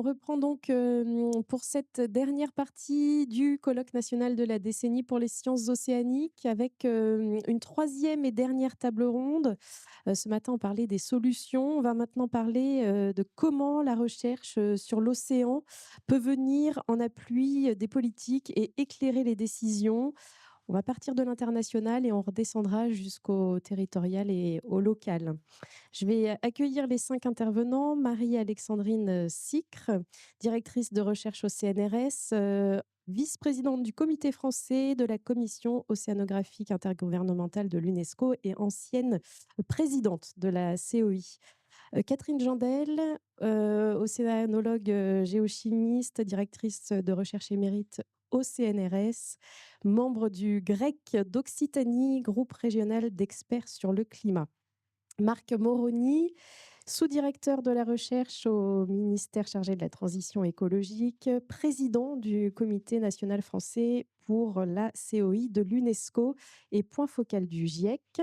On reprend donc pour cette dernière partie du colloque national de la décennie pour les sciences océaniques avec une troisième et dernière table ronde. Ce matin, on parlait des solutions. On va maintenant parler de comment la recherche sur l'océan peut venir en appui des politiques et éclairer les décisions. On va partir de l'international et on redescendra jusqu'au territorial et au local. Je vais accueillir les 5 intervenants. Marie-Alexandrine Sicre, directrice de recherche au CNRS, vice-présidente du comité français de la commission océanographique intergouvernementale de l'UNESCO et ancienne présidente de la COI. Catherine Jandel, océanologue géochimiste, directrice de recherche émérite au CNRS, membre du GREC d'Occitanie, groupe régional d'experts sur le climat. Marc Moroni, sous-directeur de la recherche au ministère chargé de la transition écologique, président du comité national français pour la COI de l'UNESCO et point focal du GIEC.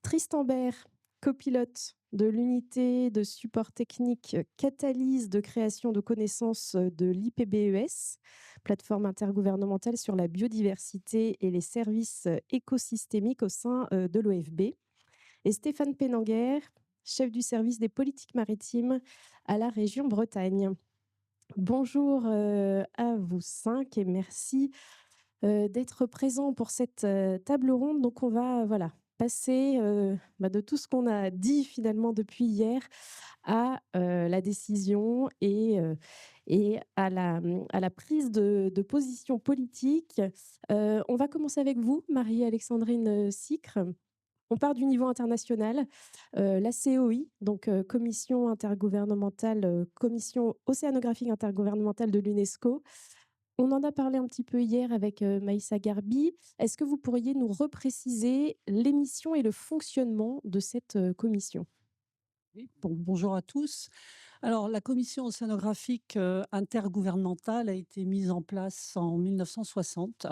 Tristan Bert, copilote de l'unité de support technique Catalyse de création de connaissances de l'IPBES, plateforme intergouvernementale sur la biodiversité et les services écosystémiques au sein de l'OFB. Et Stéphane Pénanguer, chef du service des politiques maritimes à la région Bretagne. Bonjour à vous 5 et merci d'être présents pour cette table ronde. Donc, on va passer de tout ce qu'on a dit finalement depuis hier à la décision et à la prise de position politique. On va commencer avec vous, Marie-Alexandrine Sicre. On part du niveau international. La COI, donc Commission intergouvernementale, Commission océanographique intergouvernementale de l'UNESCO. On en a parlé un petit peu hier avec Maïssa Garbi. Est-ce que vous pourriez nous repréciser les missions et le fonctionnement de cette commission? Oui, bonjour à tous. Alors, la commission océanographique intergouvernementale a été mise en place en 1960.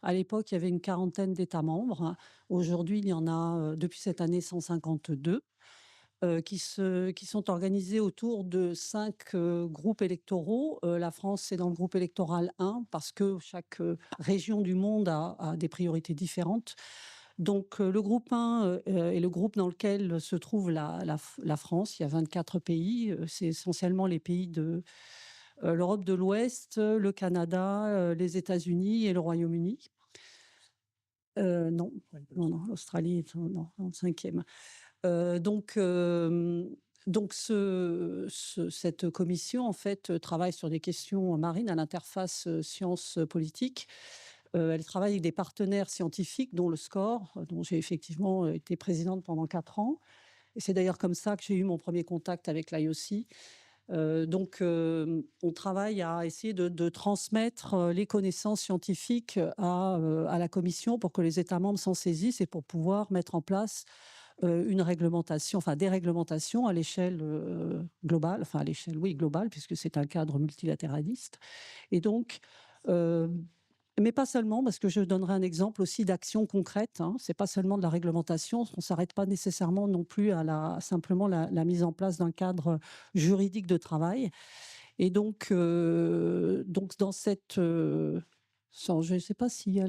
À l'époque, il y avait une quarantaine d'États membres. Aujourd'hui, il y en a depuis cette année 152 qui sont organisés autour de 5 groupes électoraux. La France, c'est dans le groupe électoral 1 parce que chaque région du monde a des priorités différentes. Donc, le groupe 1 est le groupe dans lequel se trouve la France. Il y a 24 pays. C'est essentiellement les pays de l'Europe de l'Ouest, le Canada, les États-Unis et le Royaume-Uni. Non, non, l'Australie est en cinquième. Donc cette commission, en fait, travaille sur des questions marines à l'interface sciences politiques. Elle travaille avec des partenaires scientifiques, dont le SCORE, dont j'ai effectivement été présidente pendant 4 ans. Et c'est d'ailleurs comme ça que j'ai eu mon premier contact avec l'IOC. On travaille à essayer de transmettre les connaissances scientifiques à la Commission pour que les États membres s'en saisissent et pour pouvoir mettre en place une réglementation, enfin des réglementations à l'échelle globale, enfin à l'échelle, oui, globale, puisque c'est un cadre multilatéraliste. Et donc, mais pas seulement, parce que je donnerai un exemple aussi d'action concrète. Hein. C'est pas seulement de la réglementation. On s'arrête pas nécessairement non plus à simplement la mise en place d'un cadre juridique de travail. Et donc dans cette, je ne sais pas s'il y a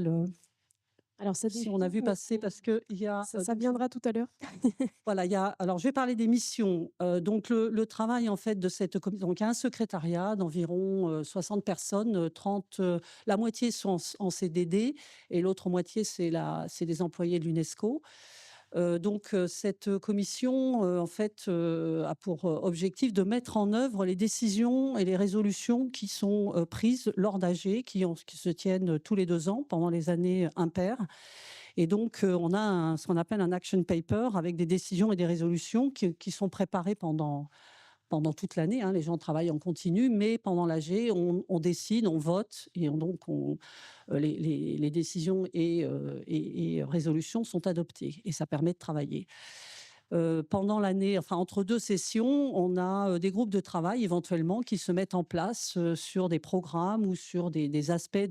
Alors, ça si on a défile, vu mais passer, parce que il y a ça viendra tout à l'heure. voilà, alors je vais parler des missions. Donc le travail en fait de cette commission, donc il y a un secrétariat d'environ 60 personnes, 30, la moitié sont en CDD et l'autre moitié c'est des employés de l'UNESCO. Cette commission en fait a pour objectif de mettre en œuvre les décisions et les résolutions qui sont prises lors d'AG, qui se tiennent tous les 2 ans pendant les années impaires. Et donc, on a ce qu'on appelle un action paper avec des décisions et des résolutions qui sont préparées pendant toute l'année. Hein. Les gens travaillent en continu, mais pendant l'AG, on décide, on vote, et les décisions et résolutions sont adoptées, et ça permet de travailler. Pendant l'année, enfin entre 2 sessions, on a des groupes de travail éventuellement qui se mettent en place sur des programmes ou sur des aspects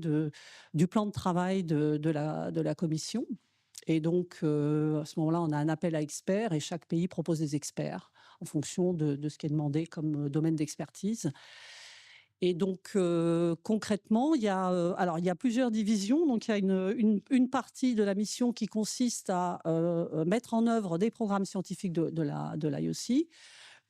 du plan de travail de la commission. Et donc, à ce moment-là, on a un appel à experts et chaque pays propose des experts en fonction de ce qui est demandé comme domaine d'expertise. Et donc, concrètement, il y a plusieurs divisions. Donc, il y a une partie de la mission qui consiste à mettre en œuvre des programmes scientifiques de l'IOC.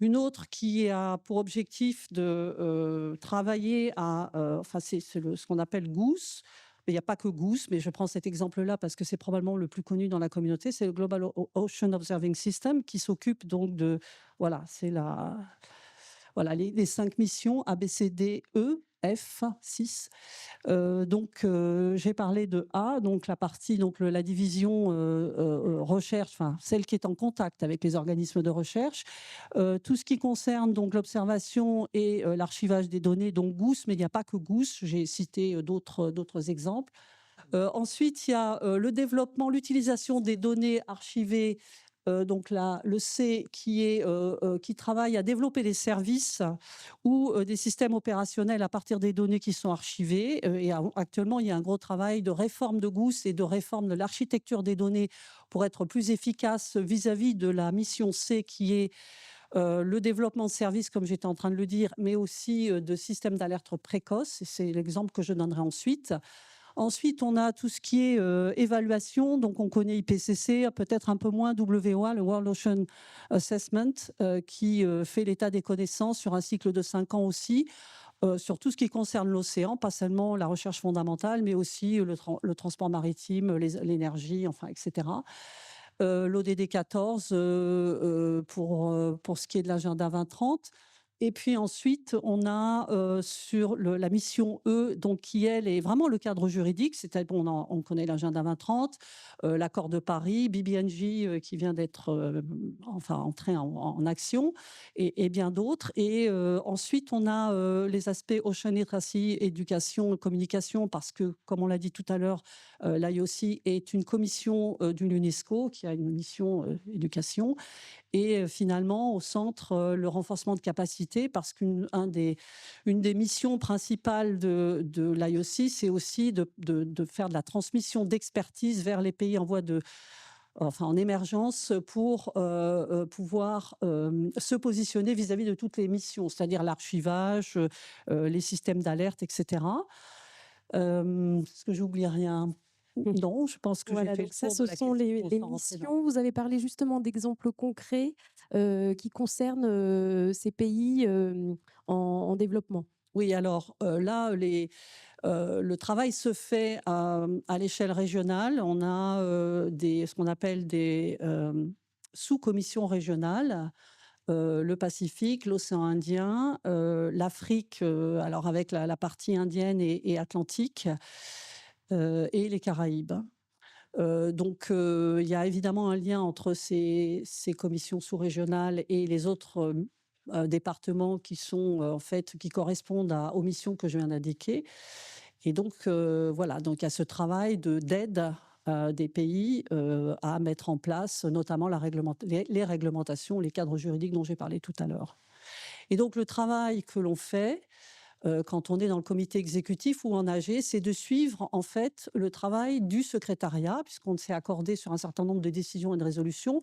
Une autre qui a pour objectif de travailler enfin, ce qu'on appelle Goose. Mais il n'y a pas que Goose, mais je prends cet exemple-là parce que c'est probablement le plus connu dans la communauté. C'est le Global Ocean Observing System qui s'occupe donc de, voilà, c'est voilà, les 5 missions A, B, C, D, E, F, 6. Donc, j'ai parlé de A, donc la partie, donc la division recherche, enfin celle qui est en contact avec les organismes de recherche. Tout ce qui concerne donc l'observation et l'archivage des données, donc Goose, mais il n'y a pas que Goose, j'ai cité d'autres exemples. Ensuite, il y a le développement, l'utilisation des données archivées. Donc là, le C qui travaille à développer des services ou des systèmes opérationnels à partir des données qui sont archivées. Actuellement, il y a un gros travail de réforme de Goose et de réforme de l'architecture des données pour être plus efficace vis-à-vis de la mission C qui est le développement de services, comme j'étais en train de le dire, mais aussi de systèmes d'alerte précoce. C'est l'exemple que je donnerai ensuite. Ensuite, on a tout ce qui est évaluation. Donc, on connaît IPCC, peut-être un peu moins WOA, le World Ocean Assessment, qui fait l'état des connaissances sur un cycle de 5 ans aussi, sur tout ce qui concerne l'océan, pas seulement la recherche fondamentale, mais aussi le transport maritime, l'énergie, enfin, etc. L'ODD 14 pour ce qui est de l'agenda 2030. Et puis ensuite, on a sur la mission E, donc qui elle est vraiment le cadre juridique, c'est-à-dire on connaît l'agenda 2030, l'accord de Paris, BBNJ qui vient d'être enfin entré en action, et bien d'autres. Et ensuite, on a les aspects Ocean Literacy, éducation, communication, parce que, comme on l'a dit tout à l'heure, l'IOC est une commission de l'UNESCO qui a une mission éducation. Et finalement, au centre, le renforcement de capacité, parce une des missions principales de l'IOC, c'est aussi de faire de la transmission d'expertise vers les pays enfin, en émergence pour pouvoir se positionner vis-à-vis de toutes les missions, c'est-à-dire l'archivage, les systèmes d'alerte, etc. Est-ce que j'oublie rien? Non, je pense que j'ai Voilà, fait le donc ça, tour de ce la sont question les sans rentrer dans. missions. Vous avez parlé justement d'exemples concrets qui concernent ces pays en développement. Oui, alors là, le travail se fait à l'échelle régionale. On a ce qu'on appelle des sous-commissions régionales, le Pacifique, l'océan Indien, l'Afrique, alors avec la partie indienne et atlantique, et les Caraïbes. Donc, il y a évidemment un lien entre ces commissions sous-régionales et les autres départements qui sont en fait qui correspondent aux missions que je viens d'indiquer. Et donc, voilà, donc il y a ce travail d'aide des pays à mettre en place, notamment les réglementations, les cadres juridiques dont j'ai parlé tout à l'heure. Et donc, le travail que l'on fait quand on est dans le comité exécutif ou en AG, c'est de suivre en fait le travail du secrétariat, puisqu'on s'est accordé sur un certain nombre de décisions et de résolutions.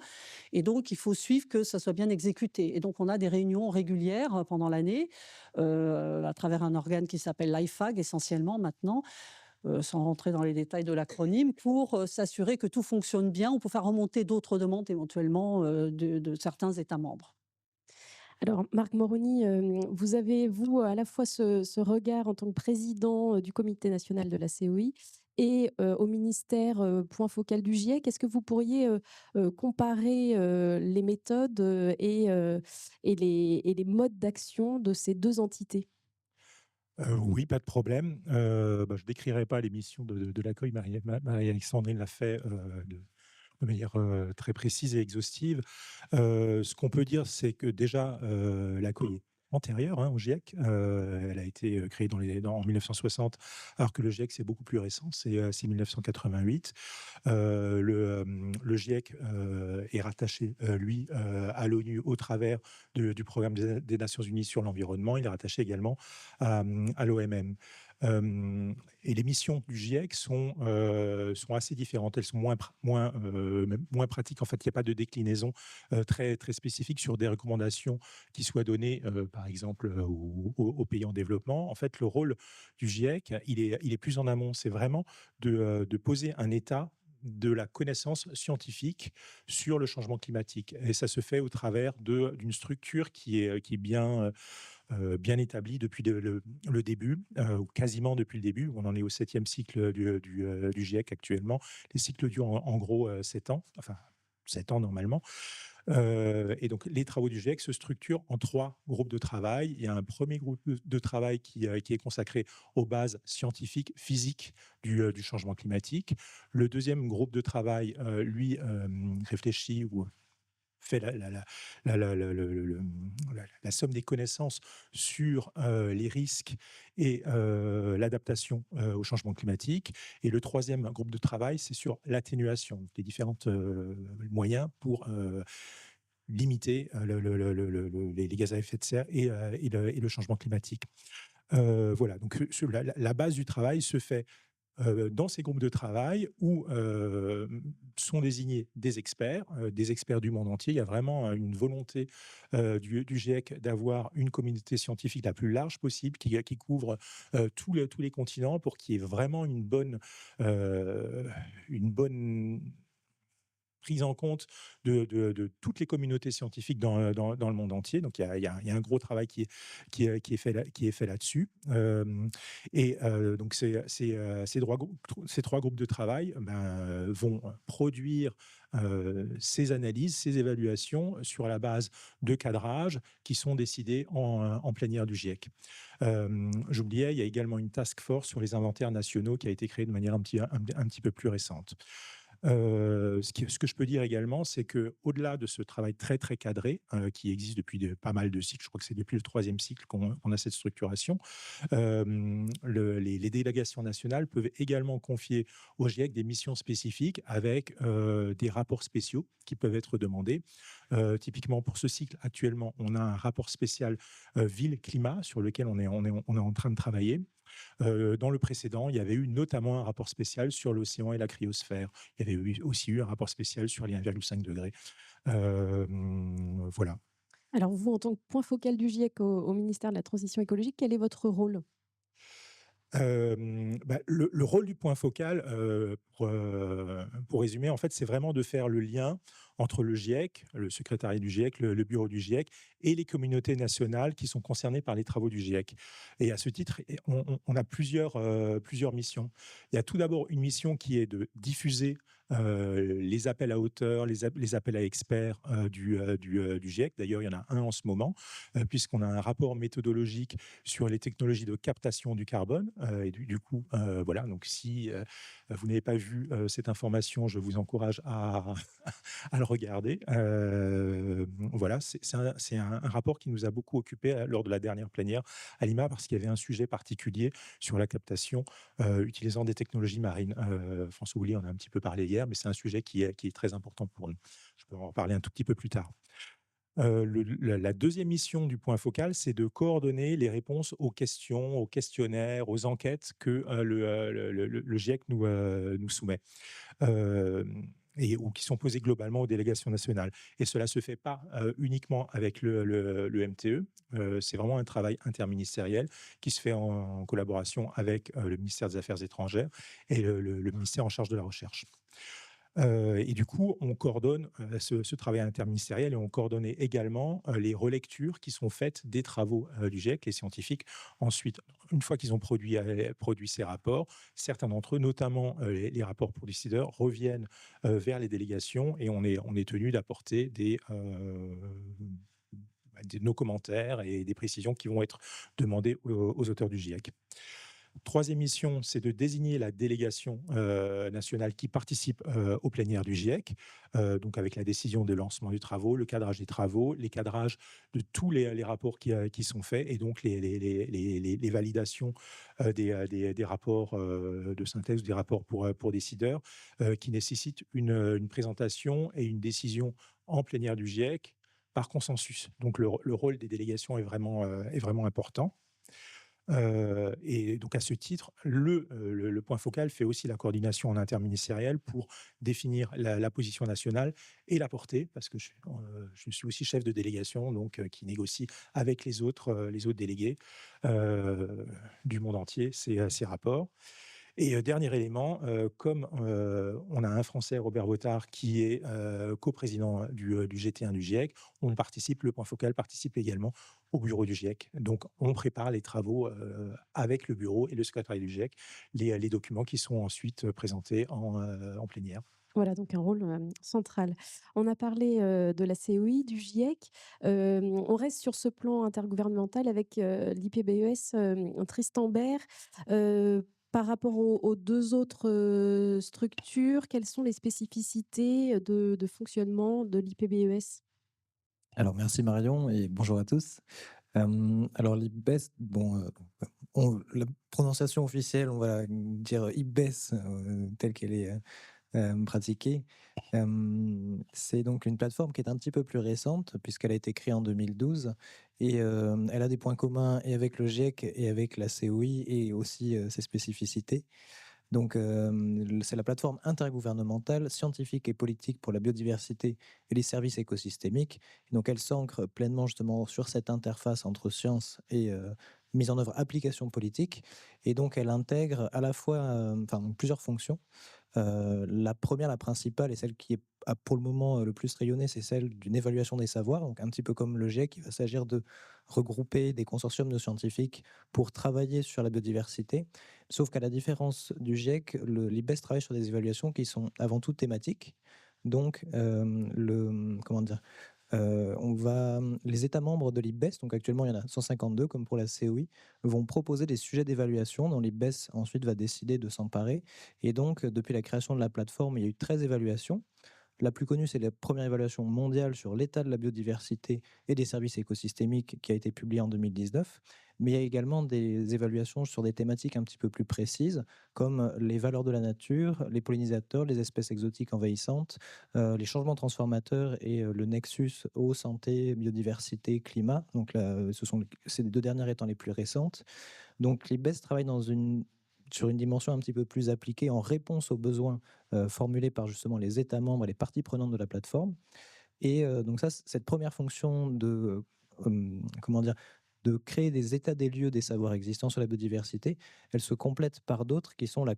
Et donc, il faut suivre que ça soit bien exécuté. Et donc, on a des réunions régulières pendant l'année à travers un organe qui s'appelle l'IFAG essentiellement maintenant, sans rentrer dans les détails de l'acronyme, pour s'assurer que tout fonctionne bien ou pour faire remonter d'autres demandes éventuellement de certains États membres. Alors, Marc Moroni, vous avez, vous, à la fois ce regard en tant que président du comité national de la COI et au ministère, point focal du GIEC. Est-ce que vous pourriez comparer les méthodes et les modes d'action de ces deux entités? Oui, pas de problème. Je décrirai pas l'émission de l'accueil, Marie-Alexandrine l'a fait, de manière, très précise et exhaustive. Ce qu'on peut dire, c'est que déjà, l'accueil est antérieure, hein, au GIEC. Elle a été, créée en 1960, alors que le GIEC, c'est beaucoup plus récent, c'est 1988. Le GIEC, est rattaché, lui, à l'ONU au travers du programme des Nations unies sur l'environnement. Il est rattaché également à l'OMM. Et les missions du GIEC sont assez différentes. Elles sont même moins pratiques. En fait, il n'y a pas de déclinaison très, très spécifique sur des recommandations qui soient données, par exemple, aux pays en développement. En fait, le rôle du GIEC, il est plus en amont. C'est vraiment de poser un état de la connaissance scientifique sur le changement climatique. Et ça se fait au travers d'une structure qui est bien établie depuis le début, ou quasiment depuis le début. On en est au 7e cycle du GIEC actuellement. Les cycles durent en gros 7 ans, enfin 7 ans normalement. Et donc, les travaux du GIEC se structurent en 3 groupes de travail. Il y a un premier groupe de travail qui est consacré aux bases scientifiques, physiques du changement climatique. Le deuxième groupe de travail, lui, réfléchit ou fait la somme des connaissances sur les risques et l'adaptation au changement climatique. Et le troisième groupe de travail, c'est sur l'atténuation, les différents moyens pour limiter les gaz à effet de serre et le changement climatique. Voilà, donc la base du travail se fait dans ces groupes de travail où sont désignés des experts du monde entier. Il y a vraiment une volonté du GIEC d'avoir une communauté scientifique la plus large possible qui couvre tous les continents pour qu'il y ait vraiment une bonne prise en compte de toutes les communautés scientifiques dans le monde entier. Donc, il y a un gros travail qui est fait là-dessus. Donc, ces 3 groupes de travail vont produire ces analyses, ces évaluations sur la base de cadrages qui sont décidés en plénière du GIEC. J'oubliais, il y a également une task force sur les inventaires nationaux qui a été créée de manière un petit peu plus récente. Ce que je peux dire également, c'est qu'au-delà de ce travail très, très cadré, qui existe depuis pas mal de cycles, je crois que c'est depuis le 3e cycle qu'on a cette structuration, les délégations nationales peuvent également confier au GIEC des missions spécifiques avec des rapports spéciaux qui peuvent être demandés. Typiquement, pour ce cycle, actuellement, on a un rapport spécial ville-climat sur lequel on est en train de travailler. Dans le précédent, il y avait eu notamment un rapport spécial sur l'océan et la cryosphère. Il y avait aussi eu un rapport spécial sur les 1,5 degrés. Voilà. Alors vous, en tant que point focal du GIEC au ministère de la Transition écologique, quel est votre rôle? Le rôle du point focal, pour résumer, en fait, c'est vraiment de faire le lien entre le GIEC, le secrétariat du GIEC, le bureau du GIEC et les communautés nationales qui sont concernées par les travaux du GIEC. Et à ce titre, on a plusieurs missions. Il y a tout d'abord une mission qui est de diffuser les appels à auteurs, les appels à experts du GIEC. D'ailleurs, il y en a un en ce moment, puisqu'on a un rapport méthodologique sur les technologies de captation du carbone. Et du coup, voilà, donc si vous n'avez pas vu cette information, je vous encourage à, à le regarder. Voilà, c'est un rapport qui nous a beaucoup occupé lors de la dernière plénière à Lima, parce qu'il y avait un sujet particulier sur la captation utilisant des technologies marines. François Houlier en a un petit peu parlé hier, mais c'est un sujet qui est très important pour nous. Je peux en reparler un tout petit peu plus tard. La deuxième mission du point focal, c'est de coordonner les réponses aux questions, aux questionnaires, aux enquêtes que le GIEC nous soumet. Ou qui sont posées globalement aux délégations nationales. Et cela ne se fait pas uniquement avec le MTE, c'est vraiment un travail interministériel qui se fait en collaboration avec le ministère des Affaires étrangères et le ministère en charge de la recherche. Et du coup, on coordonne ce travail interministériel et on coordonne également les relectures qui sont faites des travaux du GIEC, les scientifiques. Ensuite, une fois qu'ils ont produit ces rapports, certains d'entre eux, notamment les rapports pour décideurs, reviennent vers les délégations et on est tenu d'apporter nos commentaires et des précisions qui vont être demandées aux auteurs du GIEC. Troisième mission, c'est de désigner la délégation nationale qui participe aux plénières du GIEC, donc avec la décision de lancement des travaux, le cadrage des travaux, les cadrages de tous les rapports qui sont faits et donc les validations des rapports de synthèse ou des rapports pour décideurs qui nécessitent une présentation et une décision en plénière du GIEC par consensus. Donc le rôle des délégations est vraiment important. Et donc à ce titre, le point focal fait aussi la coordination en interministérielle pour définir la position nationale et la porter, parce que je suis aussi chef de délégation, donc qui négocie avec les autres délégués du monde entier ces rapports. Et dernier élément, comme, on a un Français, Robert Bottard, qui est, coprésident du GT1 du GIEC, le point focal participe également au bureau du GIEC. Donc on prépare les travaux, avec le bureau et le secrétariat du GIEC, les documents qui seront ensuite, présentés en plénière. Voilà, donc un rôle, central. On a parlé, de la COI, du GIEC. On reste sur ce plan intergouvernemental avec, l'IPBES, Tristan Baird. Par rapport aux 2 autres, structures, quelles sont les spécificités, de fonctionnement de l'IPBES? Alors merci Marion et bonjour à tous. Alors l'IPBES, bon, la prononciation officielle, on va dire IPBES, telle qu'elle est, pratiquée. C'est donc une plateforme qui est un petit peu plus récente puisqu'elle a été créée en 2012 et elle a des points communs et avec le GIEC et avec la COI et aussi, ses spécificités. Donc, c'est la plateforme intergouvernementale, scientifique et politique pour la biodiversité et les services écosystémiques. Et donc, elle s'ancre pleinement justement sur cette interface entre science et mise en œuvre application politique. Et donc, elle intègre à la fois plusieurs fonctions. La première, la principale, et celle qui est pour le moment le plus rayonnée, c'est celle d'une évaluation des savoirs. Donc, un petit peu comme le GIEC, il va s'agir de regrouper des consortiums de scientifiques pour travailler sur la biodiversité. Sauf qu'à la différence du GIEC, l'IPBES travaille sur des évaluations qui sont avant tout thématiques. Donc, comment dire, les États membres de l'IPBES, donc actuellement il y en a 152 comme pour la COI, vont proposer des sujets d'évaluation dont l'IPBES ensuite va décider de s'emparer. Et donc, depuis la création de la plateforme, il y a eu 13 évaluations. La plus connue, c'est la première évaluation mondiale sur l'état de la biodiversité et des services écosystémiques qui a été publiée en 2019. Mais il y a également des évaluations sur des thématiques un petit peu plus précises, comme les valeurs de la nature, les pollinisateurs, les espèces exotiques envahissantes, les changements transformateurs et le nexus eau, santé, biodiversité, climat. Donc là, ces 2 dernières étant les plus récentes. Donc l'IPBES travaille sur une dimension un petit peu plus appliquée en réponse aux besoins formulés par justement les États membres et les parties prenantes de la plateforme. Et donc ça, cette première fonction comment dire, de créer des états des lieux des savoirs existants sur la biodiversité, elle se complète par d'autres qui sont la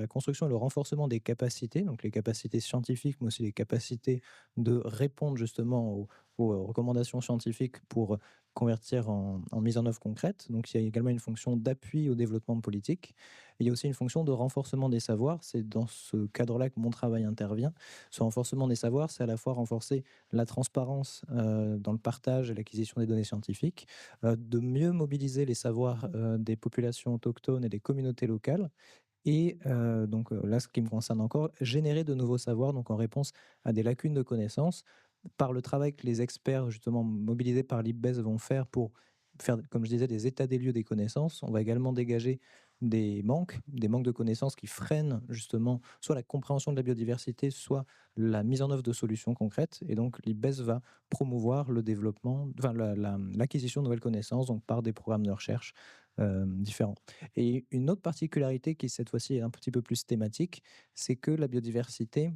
construction et le renforcement des capacités, donc les capacités scientifiques, mais aussi les capacités de répondre justement aux recommandations scientifiques pour convertir en mise en œuvre concrète. Donc il y a également une fonction d'appui au développement politique. Il y a aussi une fonction de renforcement des savoirs. C'est dans ce cadre-là que mon travail intervient. Ce renforcement des savoirs, c'est à la fois renforcer la transparence dans le partage et l'acquisition des données scientifiques, de mieux mobiliser les savoirs des populations autochtones et des communautés locales. Et donc là, ce qui me concerne encore, générer de nouveaux savoirs, donc en réponse à des lacunes de connaissances, par le travail que les experts justement mobilisés par l'IPBES vont faire pour faire, comme je disais, des états des lieux des connaissances. On va également dégager des manques de connaissances qui freinent justement soit la compréhension de la biodiversité, soit la mise en œuvre de solutions concrètes. Et donc l'IPBES va promouvoir le développement, l'acquisition de nouvelles connaissances, donc par des programmes de recherche différents. Et une autre particularité qui cette fois-ci est un petit peu plus thématique, c'est que la biodiversité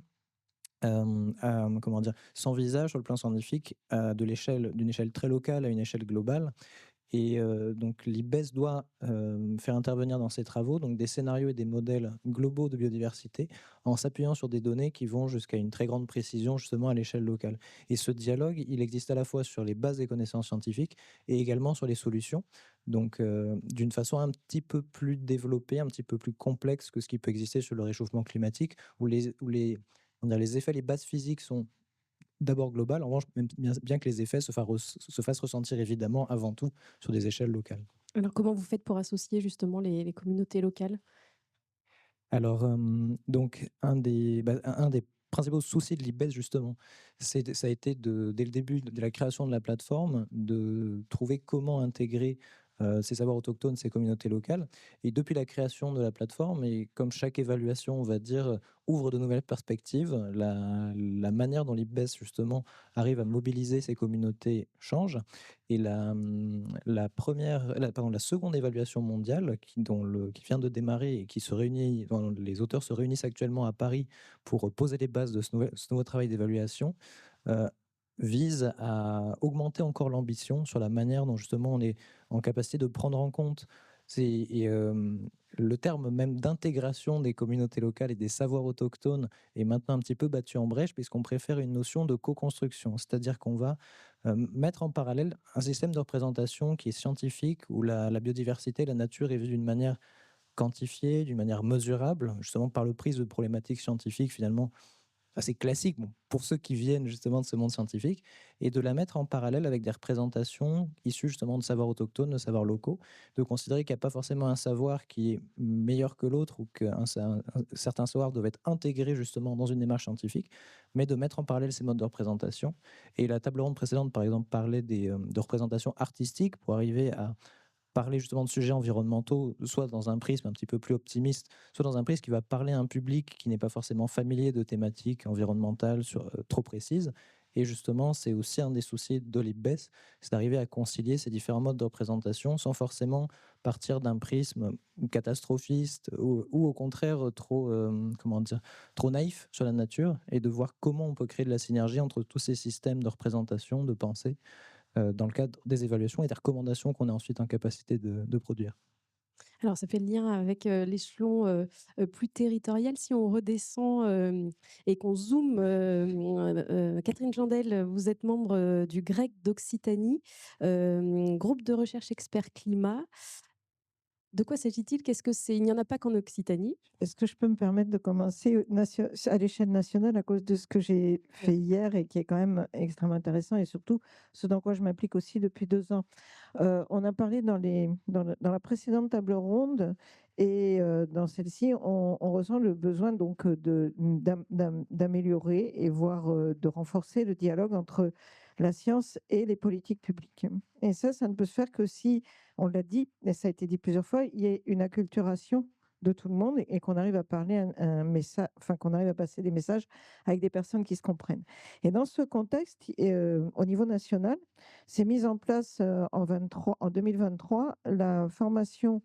comment dire, s'envisage sur le plan scientifique d'une échelle très locale à une échelle globale. Et donc l'IPBES doit faire intervenir dans ses travaux donc des scénarios et des modèles globaux de biodiversité en s'appuyant sur des données qui vont jusqu'à une très grande précision justement à l'échelle locale. Et ce dialogue, il existe à la fois sur les bases des connaissances scientifiques et également sur les solutions, donc d'une façon un petit peu plus développée, un petit peu plus complexe que ce qui peut exister sur le réchauffement climatique, où les effets, les bases physiques sont d'abord globales. En revanche, bien que les effets se fassent ressentir évidemment avant tout sur des échelles locales. Alors comment vous faites pour associer justement les communautés locales? Alors, donc un des principaux soucis de l'IPBES justement, ça a été dès le début de la création de la plateforme, de trouver comment intégrer, ces savoirs autochtones, ces communautés locales. Et depuis la création de la plateforme, et comme chaque évaluation, on va dire, ouvre de nouvelles perspectives, la manière dont l'IPBES, justement, arrive à mobiliser ces communautés change. Et la seconde évaluation mondiale qui vient de démarrer et dont les auteurs se réunissent actuellement à Paris pour poser les bases de ce nouveau travail d'évaluation, euh, vise à augmenter encore l'ambition sur la manière dont justement on est en capacité de prendre en compte le terme même d'intégration des communautés locales et des savoirs autochtones est maintenant un petit peu battu en brèche puisqu'on préfère une notion de co-construction, c'est-à-dire qu'on va mettre en parallèle un système de représentation qui est scientifique, où la biodiversité, la nature est vue d'une manière quantifiée, d'une manière mesurable, justement par le prisme de problématiques scientifiques finalement assez classique, bon, pour ceux qui viennent justement de ce monde scientifique, et de la mettre en parallèle avec des représentations issues justement de savoirs autochtones, de savoirs locaux, de considérer qu'il n'y a pas forcément un savoir qui est meilleur que l'autre ou qu'un certain savoir doit être intégré justement dans une démarche scientifique, mais de mettre en parallèle ces modes de représentation. Et la table ronde précédente, par exemple, parlait de représentations artistiques pour arriver à parler justement de sujets environnementaux, soit dans un prisme un petit peu plus optimiste, soit dans un prisme qui va parler à un public qui n'est pas forcément familier de thématiques environnementales trop précises. Et justement, c'est aussi un des soucis de l'IPBES, c'est d'arriver à concilier ces différents modes de représentation sans forcément partir d'un prisme catastrophiste ou au contraire trop naïf sur la nature, et de voir comment on peut créer de la synergie entre tous ces systèmes de représentation, de pensée, dans le cadre des évaluations et des recommandations qu'on est ensuite en capacité de produire. Alors ça fait le lien avec, l'échelon, plus territorial. Si on redescend, et qu'on zoome, Catherine Jandel, vous êtes membre, du GREC d'Occitanie, groupe de recherche expert climat. De quoi s'agit-il? Qu'est-ce que c'est? Il n'y en a pas qu'en Occitanie. Est-ce que je peux me permettre de commencer à l'échelle nationale à cause de ce que j'ai fait hier et qui est quand même extrêmement intéressant et surtout ce dans quoi je m'applique aussi depuis 2 ans. On a parlé dans la précédente table ronde et dans celle-ci, on ressent le besoin donc d'améliorer et voire de renforcer le dialogue entre la science et les politiques publiques. Et ça ne peut se faire que si, on l'a dit, et ça a été dit plusieurs fois, il y a une acculturation de tout le monde et qu'on arrive à parler un message, enfin qu'on arrive à passer des messages avec des personnes qui se comprennent. Et dans ce contexte, au niveau national, s'est mise en place en 2023 la formation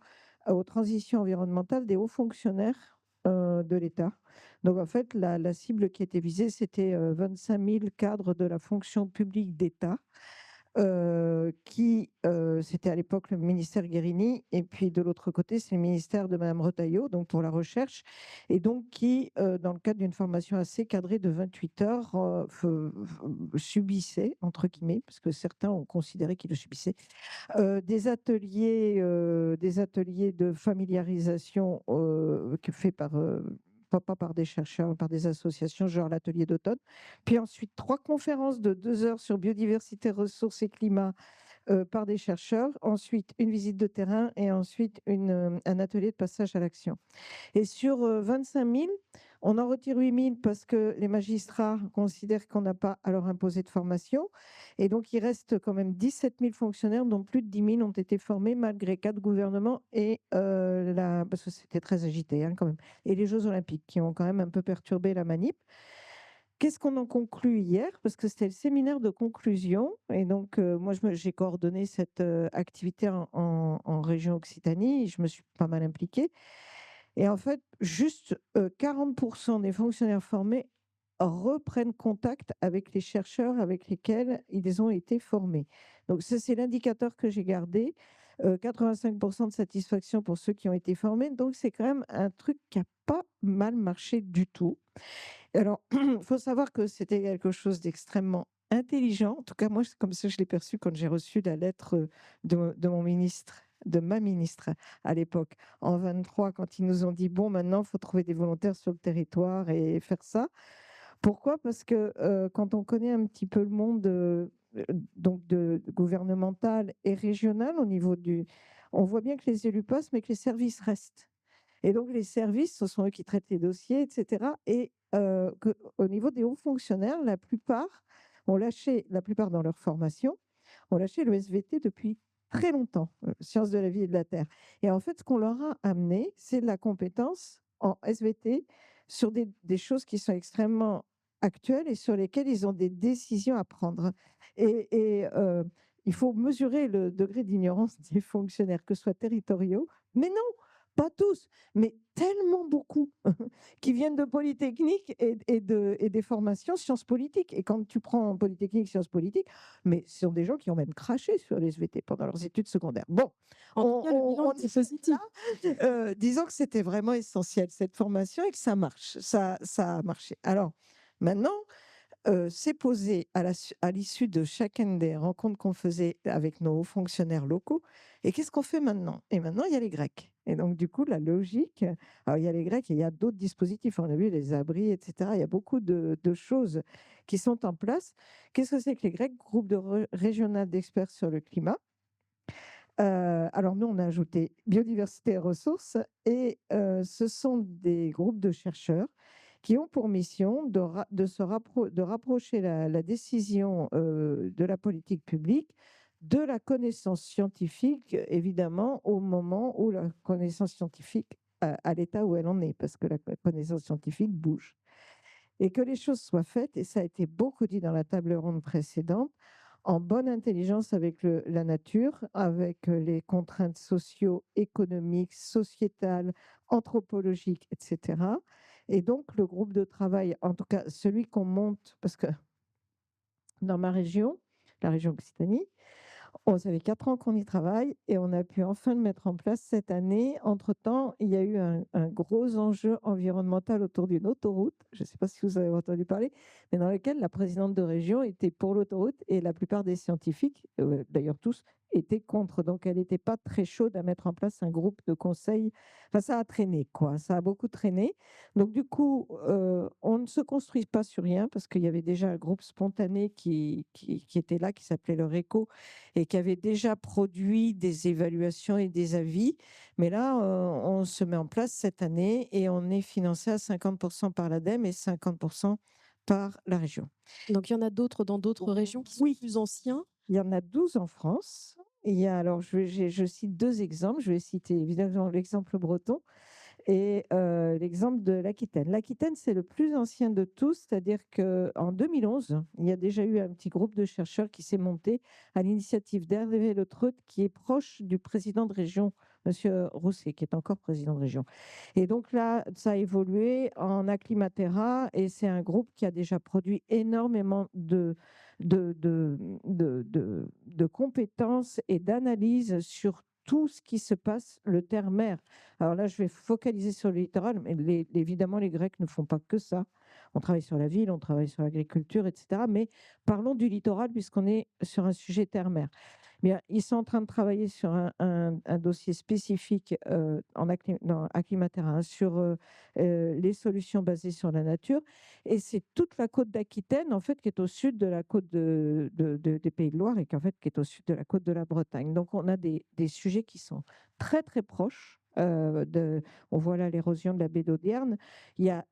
aux transitions environnementales des hauts fonctionnaires de l'État. Donc en fait, la cible qui était visée, c'était 25 000 cadres de la fonction publique d'État c'était à l'époque le ministère Guérini, et puis de l'autre côté, c'est le ministère de Madame Retailleau, donc pour la recherche, et donc qui, dans le cadre d'une formation assez cadrée de 28 heures, subissait, entre guillemets, parce que certains ont considéré qu'ils le subissaient, des ateliers de familiarisation faits pas par des chercheurs, par des associations, genre l'atelier d'automne. Puis ensuite, 3 conférences de 2 heures sur biodiversité, ressources et climat par des chercheurs. Ensuite, une visite de terrain et ensuite un atelier de passage à l'action. Et sur 25 000, on en retire 8 000 parce que les magistrats considèrent qu'on n'a pas à leur imposer de formation. Et donc, il reste quand même 17 000 fonctionnaires, dont plus de 10 000 ont été formés malgré 4 gouvernements et parce que c'était très agité quand même, et les Jeux Olympiques qui ont quand même un peu perturbé la manip. Qu'est-ce qu'on en conclut hier? Parce que c'était le séminaire de conclusion. Et donc, moi, j'ai coordonné cette activité en région Occitanie. Et je me suis pas mal impliquée. Et en fait, juste 40% des fonctionnaires formés reprennent contact avec les chercheurs avec lesquels ils ont été formés. Donc ça, c'est l'indicateur que j'ai gardé. 85% de satisfaction pour ceux qui ont été formés. Donc c'est quand même un truc qui n'a pas mal marché du tout. Alors, il faut savoir que c'était quelque chose d'extrêmement intelligent. En tout cas, moi, c'est comme ça que je l'ai perçu quand j'ai reçu la lettre de mon ministre, de ma ministre à l'époque, en 23, quand ils nous ont dit, bon, maintenant, il faut trouver des volontaires sur le territoire et faire ça. Pourquoi? Parce que quand on connaît un petit peu le monde donc gouvernemental et régional au niveau on voit bien que les élus passent, mais que les services restent. Et donc les services, ce sont eux qui traitent les dossiers, etc. Et au niveau des hauts fonctionnaires, la plupart ont lâché, la plupart dans leur formation, ont lâché le SVT depuis très longtemps, sciences de la vie et de la terre. Et en fait, ce qu'on leur a amené, c'est de la compétence en SVT sur des choses qui sont extrêmement actuelles et sur lesquelles ils ont des décisions à prendre. Et il faut mesurer le degré d'ignorance des fonctionnaires, que ce soit territoriaux, mais non, pas tous, mais tellement beaucoup qui viennent de Polytechnique et des formations sciences politiques. Et quand tu prends Polytechnique, sciences politiques, mais ce sont des gens qui ont même craché sur les SVT pendant leurs études secondaires. Bon, En tout cas, le bilan on est positif. disons que c'était vraiment essentiel cette formation et que ça marche, ça a marché. Alors maintenant, s'est posé à l'issue de chacune des rencontres qu'on faisait avec nos hauts fonctionnaires locaux. Et qu'est-ce qu'on fait maintenant? Et maintenant, il y a les Grecs. Et donc, du coup, la logique, alors il y a les Grecs et il y a d'autres dispositifs. On a vu les abris, etc. Il y a beaucoup de choses qui sont en place. Qu'est-ce que c'est que les Grecs? Groupe régional d'experts sur le climat. Alors nous, on a ajouté biodiversité et ressources, et ce sont des groupes de chercheurs qui ont pour mission de rapprocher la décision de la politique publique de la connaissance scientifique, évidemment, au moment où la connaissance scientifique, à l'état où elle en est, parce que la connaissance scientifique bouge. Et que les choses soient faites, et ça a été beaucoup dit dans la table ronde précédente, en bonne intelligence avec la nature, avec les contraintes socio-économiques, sociétales, anthropologiques, etc. Et donc, le groupe de travail, en tout cas celui qu'on monte, parce que dans ma région, la région Occitanie, ça fait 4 ans qu'on y travaille et on a pu enfin le mettre en place cette année. Entre-temps, il y a eu un gros enjeu environnemental autour d'une autoroute. Je ne sais pas si vous avez entendu parler, mais dans lequel la présidente de région était pour l'autoroute et la plupart des scientifiques, d'ailleurs tous, étaient contre. Donc, elle n'était pas très chaude à mettre en place un groupe de conseil. Enfin, ça a traîné, quoi. Ça a beaucoup traîné. Donc, du coup, on ne se construit pas sur rien parce qu'il y avait déjà un groupe spontané qui était là, qui s'appelait le RECO, et qui avait déjà produit des évaluations et des avis. Mais là, on se met en place cette année et on est financé à 50% par l'ADEME et 50% par la région. Donc il y en a d'autres dans d'autres régions qui sont Oui, plus anciens? il y en a 12 en France. Il y a, alors, je cite 2 exemples. Je vais citer évidemment l'exemple breton et l'exemple de l'Aquitaine. L'Aquitaine, c'est le plus ancien de tous, c'est-à-dire qu'en 2011, il y a déjà eu un petit groupe de chercheurs qui s'est monté à l'initiative d'Hervé Le Treut, qui est proche du président de région, Monsieur Rousset, qui est encore président de région. Et donc là, ça a évolué en Acclimatera et c'est un groupe qui a déjà produit énormément de compétences et d'analyses sur tout ce qui se passe, le terre-mer. Alors là, je vais focaliser sur le littoral, mais évidemment, les Grecs ne font pas que ça. On travaille sur la ville, on travaille sur l'agriculture, etc. Mais parlons du littoral, puisqu'on est sur un sujet terre-mer. Bien, ils sont en train de travailler sur un dossier spécifique dans Acclimatera, hein, sur les solutions basées sur la nature. Et c'est toute la côte d'Aquitaine, en fait, qui est au sud de la côte des Pays de Loire et qui, en fait, qui est au sud de la côte de la Bretagne. Donc, on a des sujets qui sont très, très proches. On voit là l'érosion de la baie d'Audierne. Il y a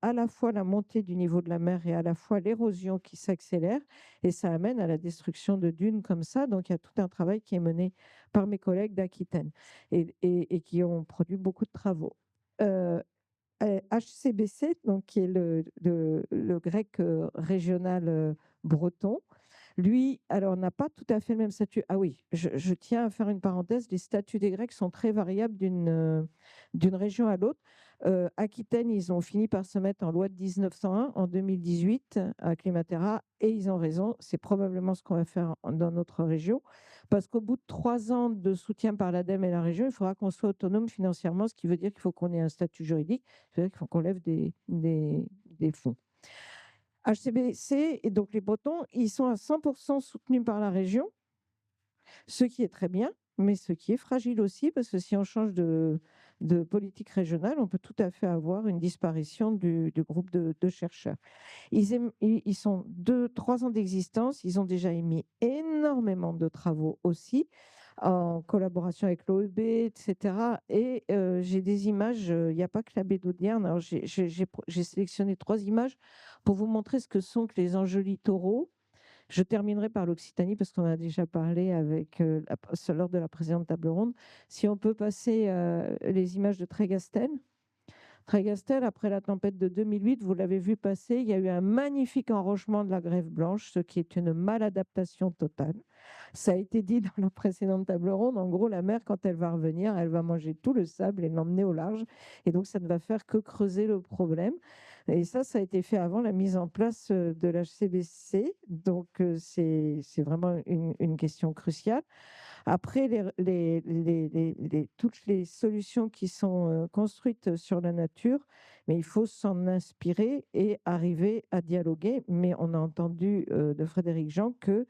à la fois la montée du niveau de la mer et à la fois l'érosion qui s'accélère et ça amène à la destruction de dunes comme ça. Donc il y a tout un travail qui est mené par mes collègues d'Aquitaine et qui ont produit beaucoup de travaux. HCBC, donc, qui est le grec régional breton, lui, alors, n'a pas tout à fait le même statut. Ah oui, je tiens à faire une parenthèse. Les statuts des Grecs sont très variables d'une région à l'autre. Aquitaine, ils ont fini par se mettre en loi de 1901 en 2018 à Climatera, et ils ont raison. C'est probablement ce qu'on va faire dans notre région, parce qu'au bout de 3 ans de soutien par l'ADEME et la région, il faudra qu'on soit autonome financièrement, ce qui veut dire qu'il faut qu'on ait un statut juridique, c'est-à-dire qu'il faut qu'on lève des fonds. HCBC, et donc les Bretons, ils sont à 100% soutenus par la région, ce qui est très bien, mais ce qui est fragile aussi, parce que si on change de politique régionale, on peut tout à fait avoir une disparition du groupe de chercheurs. Ils sont 3 ans d'existence, ils ont déjà émis énormément de travaux aussi, en collaboration avec l'OEB, etc. Et j'ai des images, il n'y a pas que la baie d'Audierne. Alors j'ai sélectionné 3 images pour vous montrer ce que sont que les enjeux littoraux. Je terminerai par l'Occitanie parce qu'on a déjà parlé avec, lors de la précédente table ronde. Si on peut passer les images de Trégastel. Trégastel, après la tempête de 2008, vous l'avez vu passer, il y a eu un magnifique enrochement de la grève blanche, ce qui est une maladaptation totale. Ça a été dit dans la précédente table ronde. En gros, la mer, quand elle va revenir, elle va manger tout le sable et l'emmener au large. Et donc, ça ne va faire que creuser le problème. Et ça a été fait avant la mise en place de l'HCBC. Donc, c'est vraiment une question cruciale. Après, toutes les solutions qui sont construites sur la nature, mais il faut s'en inspirer et arriver à dialoguer. Mais on a entendu de Frédéric Jean que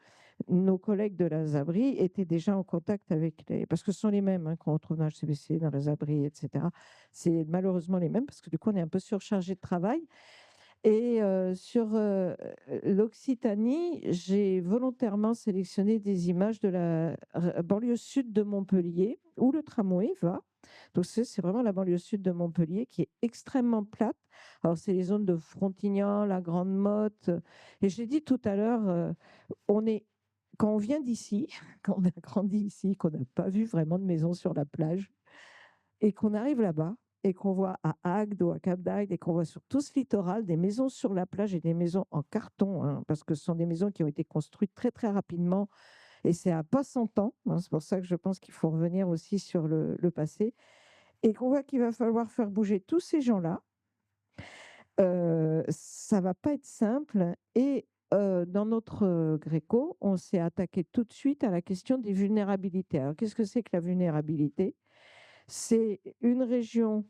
nos collègues de la Zabri étaient déjà en contact avec parce que ce sont les mêmes qu'on retrouve dans le HCBC, dans la Zabri, etc. C'est malheureusement les mêmes parce que du coup, on est un peu surchargé de travail. Et sur l'Occitanie, j'ai volontairement sélectionné des images de la banlieue sud de Montpellier, où le tramway va. Donc, c'est vraiment la banlieue sud de Montpellier qui est extrêmement plate. Alors, c'est les zones de Frontignan, la Grande Motte. Et je l'ai dit tout à l'heure, quand on vient d'ici, quand on a grandi ici, qu'on n'a pas vu vraiment de maison sur la plage, et qu'on arrive là-bas, et qu'on voit à Agde ou à Cap d'Agde, et qu'on voit sur tout ce littoral des maisons sur la plage et des maisons en carton, hein, parce que ce sont des maisons qui ont été construites très très rapidement, et c'est à pas 100 ans. Hein, c'est pour ça que je pense qu'il faut revenir aussi sur le passé, et qu'on voit qu'il va falloir faire bouger tous ces gens-là. Ça va pas être simple, et dans notre Gréco, on s'est attaqué tout de suite à la question des vulnérabilités. Alors, qu'est-ce que c'est que la vulnérabilité? C'est une région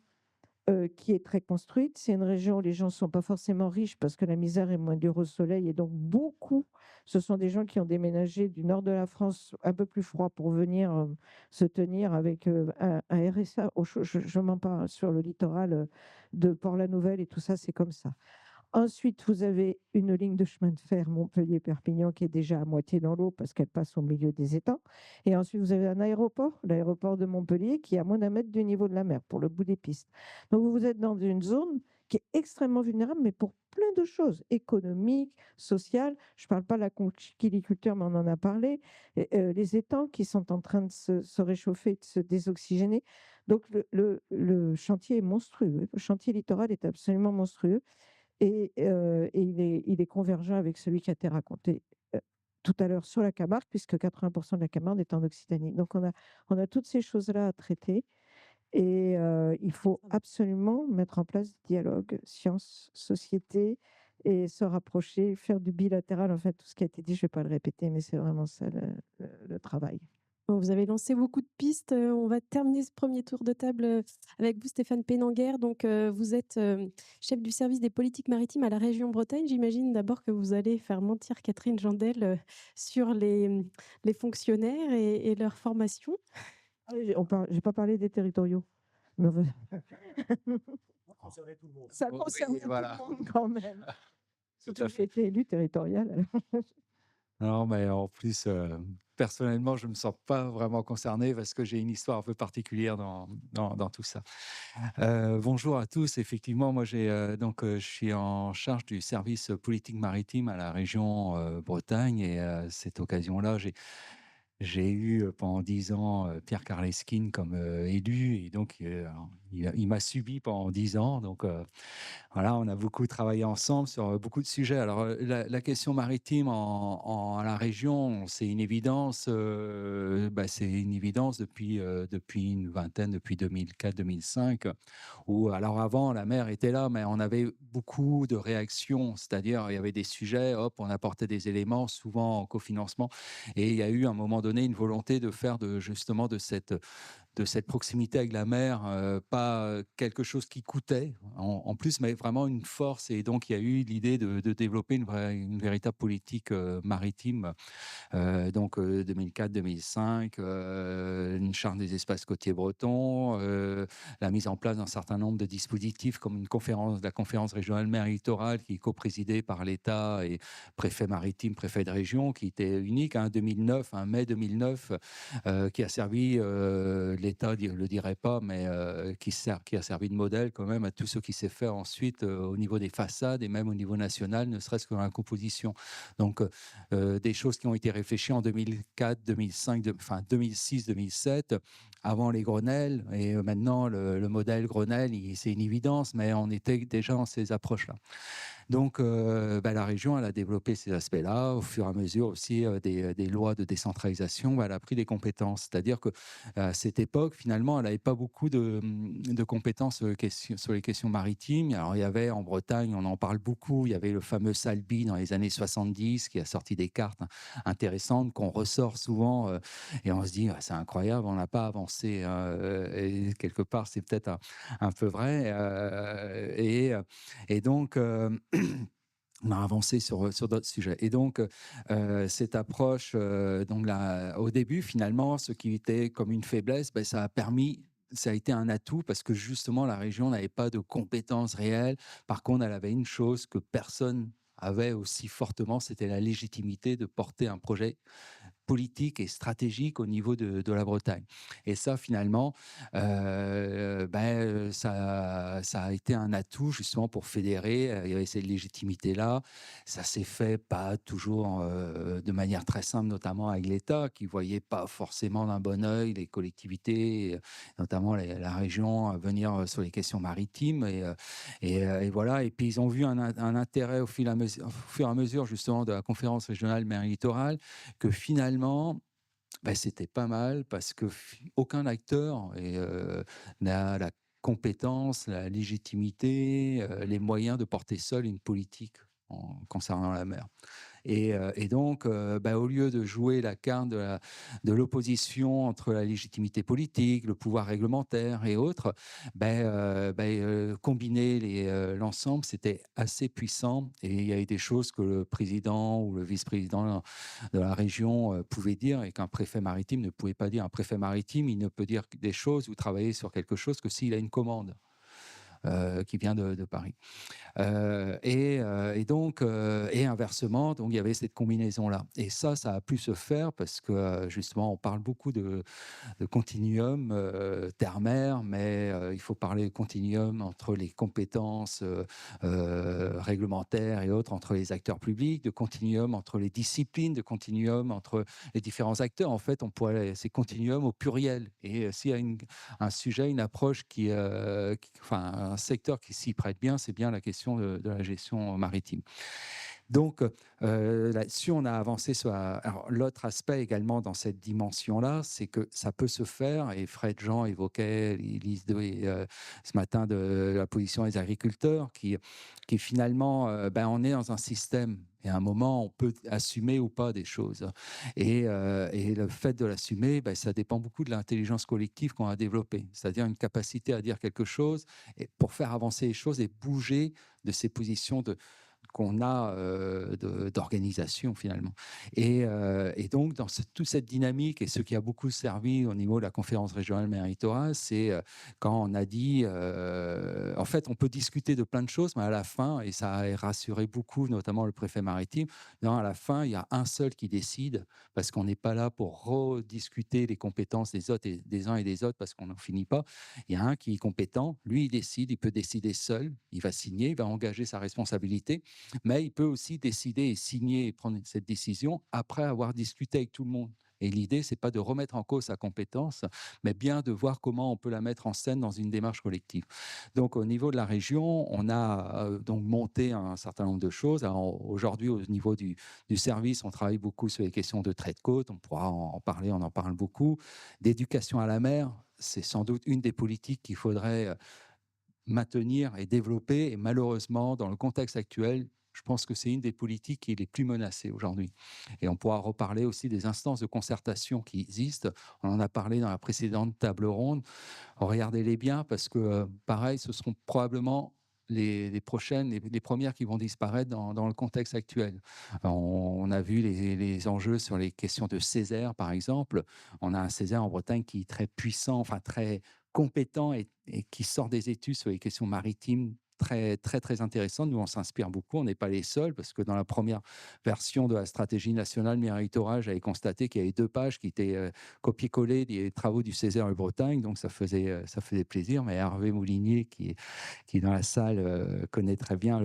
qui est très construite. C'est une région où les gens ne sont pas forcément riches parce que la misère est moins dure au soleil. Et donc, beaucoup, ce sont des gens qui ont déménagé du nord de la France, un peu plus froid, pour venir se tenir avec un RSA je m'en parle sur le littoral de Port-la-Nouvelle et tout ça, c'est comme ça. Ensuite, vous avez une ligne de chemin de fer Montpellier-Perpignan qui est déjà à moitié dans l'eau parce qu'elle passe au milieu des étangs. Et ensuite, vous avez un aéroport, l'aéroport de Montpellier, qui est à moins d'un mètre du niveau de la mer pour le bout des pistes. Donc, vous êtes dans une zone qui est extrêmement vulnérable, mais pour plein de choses, économiques, sociales. Je ne parle pas de la conchyliculture, mais on en a parlé. Les étangs qui sont en train de se réchauffer, de se désoxygéner. Donc, le chantier est monstrueux. Le chantier littoral est absolument monstrueux. Et il est convergent avec celui qui a été raconté tout à l'heure sur la Camargue, puisque 80% de la Camargue est en Occitanie. Donc, on a toutes ces choses-là à traiter, et il faut absolument mettre en place du dialogue, science, société, et se rapprocher, faire du bilatéral. En fait, tout ce qui a été dit, je ne vais pas le répéter, mais c'est vraiment ça le travail. Bon, vous avez lancé beaucoup de pistes. On va terminer ce premier tour de table avec vous, Stéphane Pénanguère. Donc, vous êtes chef du service des politiques maritimes à la région Bretagne. J'imagine d'abord que vous allez faire mentir Catherine Jandel sur les fonctionnaires et leur formation. J'ai pas parlé des territoriaux. Mais Concerner tout le monde. ça Oui, concerne tout voilà. le monde quand même. Tout Surtout à que j'ai été élu territorial. Non, mais en plus, personnellement, je ne me sens pas vraiment concerné parce que j'ai une histoire un peu particulière dans tout ça. Bonjour à tous. Effectivement, moi, je suis en charge du service politique maritime à la région Bretagne, et à cette occasion-là, j'ai eu pendant 10 ans Pierre Karleskind comme élu, et donc il m'a subi pendant 10 ans. Donc voilà, on a beaucoup travaillé ensemble sur beaucoup de sujets. Alors la question maritime à la région, c'est une évidence. C'est une évidence depuis une vingtaine, depuis 2004-2005. Où alors avant la mer était là, mais on avait beaucoup de réactions. C'est-à-dire il y avait des sujets, hop, on apportait des éléments, souvent en cofinancement. Et il y a eu à un moment donné une volonté de faire justement de cette proximité avec la mer, pas quelque chose qui coûtait en plus, mais vraiment une force. Et donc, il y a eu l'idée de développer une véritable politique maritime. 2004-2005, une charte des espaces côtiers bretons, la mise en place d'un certain nombre de dispositifs comme la conférence régionale mer et littoral qui est coprésidée par l'État et préfet maritime, préfet de région, qui était unique, mai 2009, qui a servi l'État ne le dirait pas, mais qui a servi de modèle quand même à tout ce qui s'est fait ensuite au niveau des façades et même au niveau national, ne serait-ce que dans la composition. Donc, des choses qui ont été réfléchies en 2004, 2005, enfin 2006, 2007, avant les Grenelles, et maintenant le modèle Grenelle, c'est une évidence, mais on était déjà dans ces approches-là. Donc, la région, elle a développé ces aspects-là au fur et à mesure aussi des lois de décentralisation. Elle a pris des compétences. C'est-à-dire qu'à cette époque, finalement, elle n'avait pas beaucoup de compétences sur les questions maritimes. Alors, il y avait en Bretagne, on en parle beaucoup, il y avait le fameux Salby dans les années 70 qui a sorti des cartes intéressantes qu'on ressort souvent et on se dit, c'est incroyable, on n'a pas avancé. Et quelque part, c'est peut-être un peu vrai. Et donc, on a avancé sur d'autres sujets. Et donc, cette approche, au début, finalement, ce qui était comme une faiblesse, ça a été un atout parce que justement, la région n'avait pas de compétences réelles. Par contre, elle avait une chose que personne avait aussi fortement, c'était la légitimité de porter un projet politique et stratégique au niveau de la Bretagne. Et ça, finalement, ça a été un atout justement pour fédérer. Il y avait cette légitimité-là. Ça s'est fait pas toujours de manière très simple, notamment avec l'État, qui ne voyait pas forcément d'un bon œil les collectivités, notamment la région, venir sur les questions maritimes. Et voilà. Et puis, ils ont vu un intérêt au fur et à mesure, justement, de la conférence régionale mer et littoral, que finalement, c'était pas mal parce que aucun acteur n'a la compétence, la légitimité, les moyens de porter seul une politique concernant la mer. Et donc, au lieu de jouer la carte de l'opposition entre la légitimité politique, le pouvoir réglementaire et autres, combiner l'ensemble, c'était assez puissant. Et il y avait des choses que le président ou le vice-président de la région pouvait dire et qu'un préfet maritime ne pouvait pas dire. Un préfet maritime, il ne peut dire des choses ou travailler sur quelque chose que s'il a une commande qui vient de Paris. Et donc, inversement, donc il y avait cette combinaison-là. Et ça a pu se faire parce que justement, on parle beaucoup de continuum terre-mer, mais il faut parler de continuum entre les compétences réglementaires et autres, entre les acteurs publics, de continuum entre les disciplines, de continuum entre les différents acteurs. En fait, on pourrait ces continuums au pluriel. Et s'il y a un sujet, une approche un secteur qui s'y prête bien, c'est bien la question de la gestion maritime. Donc, là-dessus, on a avancé sur... Alors, l'autre aspect également dans cette dimension-là, c'est que ça peut se faire, et Fred Jean évoquait ce matin de la position des agriculteurs, qui finalement, on est dans un système, et à un moment, on peut assumer ou pas des choses. Et le fait de l'assumer, ça dépend beaucoup de l'intelligence collective qu'on a développée, c'est-à-dire une capacité à dire quelque chose et pour faire avancer les choses et bouger de ces positions qu'on a d'organisation finalement. Et donc, dans toute cette dynamique, et ce qui a beaucoup servi au niveau de la conférence régionale mer et littoral, c'est quand on a dit, en fait, on peut discuter de plein de choses, mais à la fin, et ça a rassuré beaucoup, notamment le préfet maritime, à la fin, il y a un seul qui décide, parce qu'on n'est pas là pour rediscuter les compétences des autres et des uns et des autres, parce qu'on n'en finit pas. Il y a un qui est compétent, lui, il décide, il peut décider seul, il va signer, il va engager sa responsabilité, mais il peut aussi décider et signer et prendre cette décision après avoir discuté avec tout le monde. Et l'idée, c'est pas de remettre en cause sa compétence, mais bien de voir comment on peut la mettre en scène dans une démarche collective. Donc, au niveau de la région, on a donc monté un certain nombre de choses. Aujourd'hui, au niveau du service, on travaille beaucoup sur les questions de trait de côte. On pourra en parler, on en parle beaucoup. D'éducation à la mer, c'est sans doute une des politiques qu'il faudrait maintenir et développer. Et malheureusement, dans le contexte actuel, je pense que c'est une des politiques qui est les plus menacées aujourd'hui. Et on pourra reparler aussi des instances de concertation qui existent. On en a parlé dans la précédente table ronde. Regardez-les bien parce que, pareil, ce seront probablement les prochaines, les premières qui vont disparaître dans le contexte actuel. Alors, on a vu les enjeux sur les questions de Césaire, par exemple. On a un Césaire en Bretagne qui est très puissant, enfin très compétent et qui sort des études sur les questions maritimes très, très, très intéressante. Nous, on s'inspire beaucoup. On n'est pas les seuls parce que dans la première version de la stratégie nationale méritoire, j'avais constaté qu'il y avait 2 pages qui étaient copier-coller des travaux du Césaire et Bretagne. Donc, ça faisait plaisir. Mais Hervé Moulinier, qui est dans la salle, connaît très bien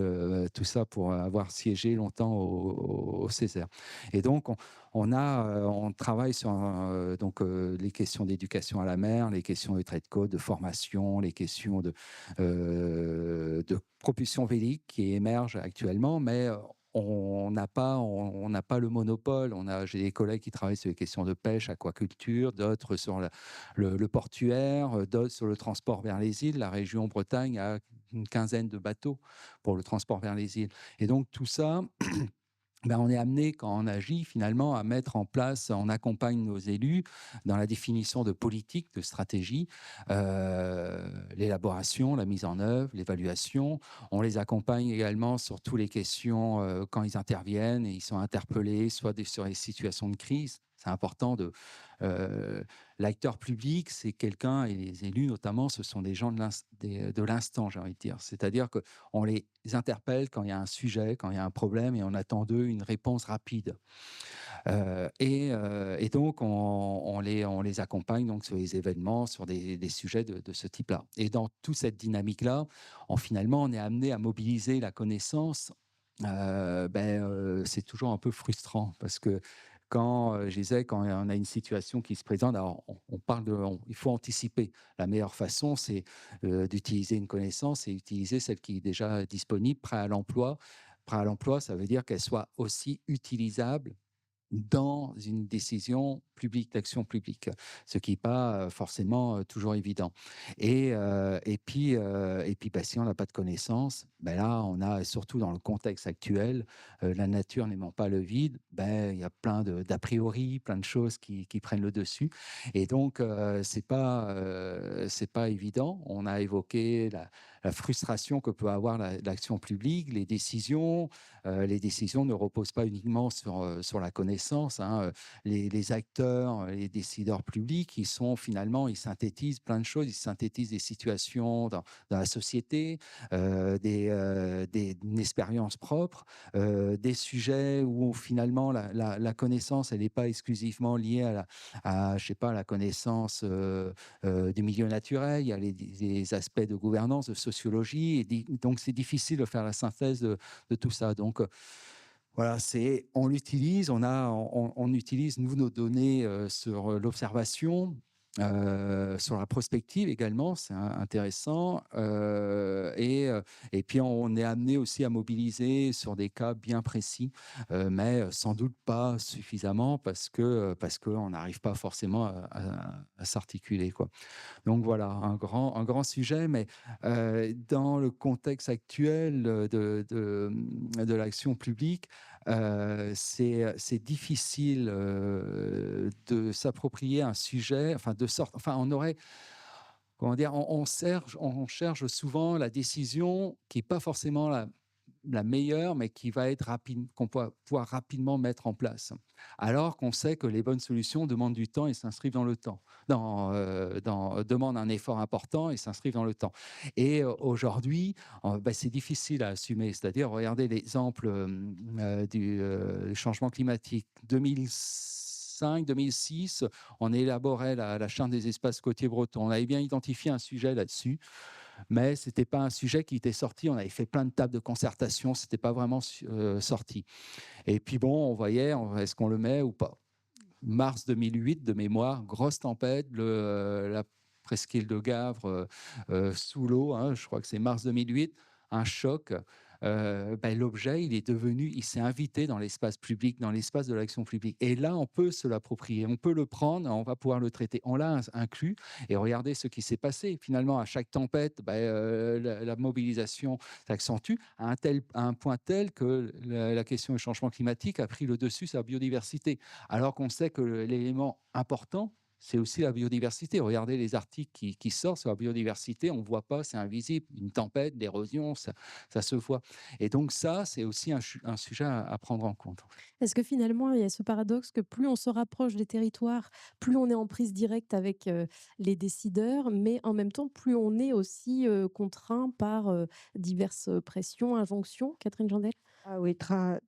tout ça pour avoir siégé longtemps au Césaire. Et donc, on travaille sur les questions d'éducation à la mer, les questions de trait de côte, de formation, les questions de propulsion vélique qui émergent actuellement, mais on n'a pas le monopole. J'ai des collègues qui travaillent sur les questions de pêche, aquaculture, d'autres sur le portuaire, d'autres sur le transport vers les îles. La région Bretagne a une quinzaine de bateaux pour le transport vers les îles. Et donc tout ça, on est amené, quand on agit, finalement, à mettre en place, on accompagne nos élus dans la définition de politique, de stratégie, l'élaboration, la mise en œuvre, l'évaluation. On les accompagne également sur toutes les questions quand ils interviennent et ils sont interpellés, soit sur les situations de crise. C'est important l'acteur public, c'est quelqu'un, et les élus notamment, ce sont des gens de l'instant, j'ai envie de dire. C'est-à-dire qu'on les interpelle quand il y a un sujet, quand il y a un problème, et on attend d'eux une réponse rapide. Et donc, on les accompagne donc, sur les événements, sur des sujets de ce type-là. Et dans toute cette dynamique-là, finalement, on est amené à mobiliser la connaissance. C'est toujours un peu frustrant parce que je disais, quand on a une situation qui se présente, alors il faut anticiper. La meilleure façon, c'est d'utiliser une connaissance et utiliser celle qui est déjà disponible, prêt à l'emploi. Prêt à l'emploi, ça veut dire qu'elle soit aussi utilisable dans une décision publique, d'action publique, ce qui n'est pas forcément toujours évident. Et puis, si on n'a pas de connaissances, là, on a, surtout dans le contexte actuel, la nature n'aimant pas le vide, il y a plein d'a priori, plein de choses qui prennent le dessus. Et donc, c'est pas évident. On a évoqué la frustration que peut avoir l'action publique, les décisions. Les décisions ne reposent pas uniquement sur la connaissance. Les acteurs, les décideurs publics, ils synthétisent plein de choses. Ils synthétisent des situations dans la société, une expérience propre, des sujets où finalement la connaissance, elle n'est pas exclusivement liée je sais pas, la connaissance du milieu naturel. Il y a les aspects de gouvernance, de sociologie. Et donc, c'est difficile de faire la synthèse de tout ça. Donc, voilà, on utilise nous nos données sur l'observation, sur la prospective également, c'est intéressant. Et puis on est amené aussi à mobiliser sur des cas bien précis, mais sans doute pas suffisamment parce qu'on n'arrive pas forcément à s'articuler, quoi. Donc voilà, un grand sujet, mais dans le contexte actuel de l'action publique, c'est difficile de s'approprier un sujet, on aurait, comment dire, on cherche souvent la décision qui n'est pas forcément la meilleure, mais qui va être rapide, qu'on va pouvoir rapidement mettre en place. Alors qu'on sait que les bonnes solutions demandent du temps et s'inscrivent dans le temps, demandent un effort important et s'inscrivent dans le temps. Et aujourd'hui, c'est difficile à assumer. C'est-à-dire, regardez l'exemple du changement climatique. 2005-2006, on élaborait la charte des espaces côtiers bretons. On avait bien identifié un sujet là-dessus, mais ce n'était pas un sujet qui était sorti. On avait fait plein de tables de concertation, ce n'était pas vraiment sorti. Et puis bon, on voyait, est-ce qu'on le met ou pas. Mars 2008, de mémoire, grosse tempête, la presqu'île de Gavre sous l'eau, je crois que c'est mars 2008, un choc. L'objet, il s'est invité dans l'espace public, dans l'espace de l'action publique. Et là, on peut se l'approprier, on peut le prendre, on va pouvoir le traiter. On l'a inclus et regardez ce qui s'est passé. Finalement, à chaque tempête, la mobilisation s'accentue à un point tel que la question du changement climatique a pris le dessus sur la biodiversité. Alors qu'on sait que l'élément important, c'est aussi la biodiversité. Regardez les articles qui sortent sur la biodiversité, on ne voit pas, c'est invisible. Une tempête, l'érosion, ça se voit. Et donc ça, c'est aussi un sujet à prendre en compte. Est-ce que finalement, il y a ce paradoxe que plus on se rapproche des territoires, plus on est en prise directe avec les décideurs, mais en même temps, plus on est aussi contraint par diverses pressions, injonctions, Catherine Jandel? Ah oui,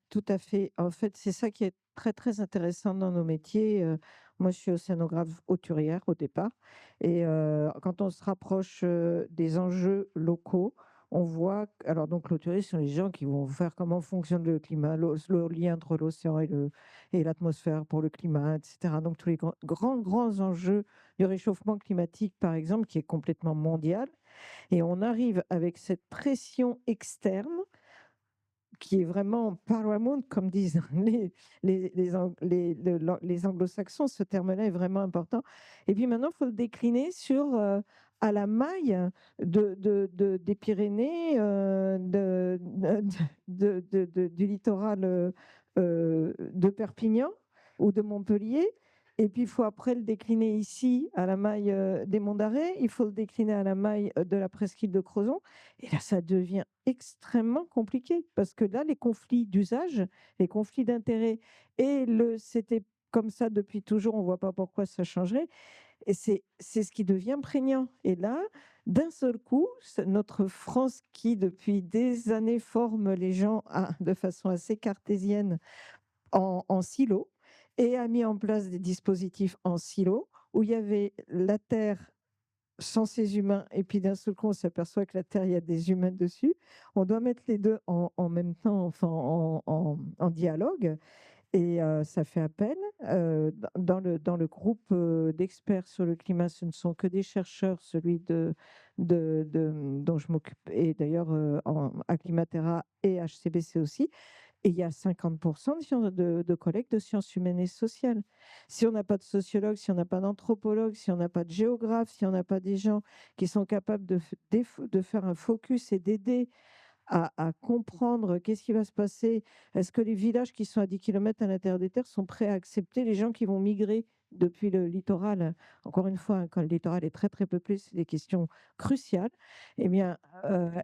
tout à fait. En fait, c'est ça qui est très, très intéressant dans nos métiers. Moi, je suis océanographe hauturière au départ. Et quand on se rapproche des enjeux locaux, on voit. Alors, donc, l'hauturier, ce sont les gens qui vont faire comment fonctionne le climat, le lien entre l'océan et l'atmosphère pour le climat, etc. Donc, tous les grands enjeux du réchauffement climatique, par exemple, qui est complètement mondial. Et on arrive avec cette pression externe qui est vraiment paramount, comme disent les anglo-saxons, ce terme-là est vraiment important. Et puis maintenant, il faut le décliner sur, à la maille des Pyrénées, du littoral de Perpignan ou de Montpellier. Et puis, il faut après le décliner ici, à la maille des Monts d'Arrée. Il faut le décliner à la maille de la presqu'île de Crozon. Et là, ça devient extrêmement compliqué parce que là, les conflits d'usage, les conflits d'intérêts c'était comme ça depuis toujours, on ne voit pas pourquoi ça changerait. Et c'est ce qui devient prégnant. Et là, d'un seul coup, notre France qui, depuis des années, forme les gens de façon assez cartésienne en silo et a mis en place des dispositifs en silo où il y avait la Terre sans ces humains, et puis d'un seul coup, on s'aperçoit que la Terre, il y a des humains dessus. On doit mettre les deux en même temps, enfin en dialogue, et ça fait appel. Dans le groupe d'experts sur le climat, ce ne sont que des chercheurs, celui dont je m'occupe, et d'ailleurs à Climatera et HCBC aussi. Et il y a 50% de collègues de sciences humaines et sociales. Si on n'a pas de sociologue, si on n'a pas d'anthropologue, si on n'a pas de géographe, si on n'a pas des gens qui sont capables de faire un focus et d'aider à comprendre qu'est-ce qui va se passer. Est-ce que les villages qui sont à 10 km à l'intérieur des terres sont prêts à accepter les gens qui vont migrer depuis le littoral? Encore une fois, hein, quand le littoral est très très peuplé, c'est des questions cruciales. Eh bien,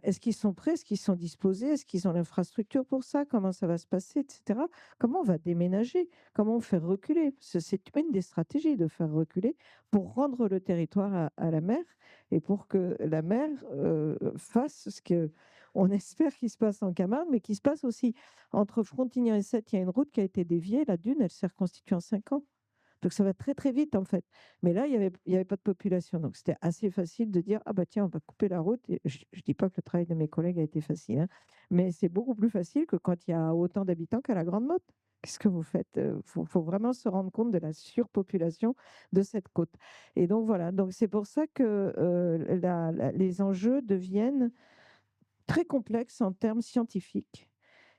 est-ce qu'ils sont prêts? Est-ce qu'ils sont disposés? Est-ce qu'ils ont l'infrastructure pour ça? Comment ça va se passer, etc. Comment on va déménager? Comment on fait reculer? C'est une des stratégies de faire reculer pour rendre le territoire à la mer et pour que la mer fasse ce que on espère qu'il se passe en Camargue, mais qu'il se passe aussi entre Frontignan et Sète. Il y a une route qui a été déviée. La dune, elle s'est reconstituée en 5 ans. Donc ça va très très vite en fait. Mais là, il y avait pas de population. Donc c'était assez facile de dire, ah bah tiens, on va couper la route. Et je ne dis pas que le travail de mes collègues a été facile, hein, mais c'est beaucoup plus facile que quand il y a autant d'habitants qu'à la Grande Motte. Qu'est-ce que vous faites? Faut vraiment se rendre compte de la surpopulation de cette côte. Et donc voilà, donc c'est pour ça que les enjeux deviennent très complexe en termes scientifiques.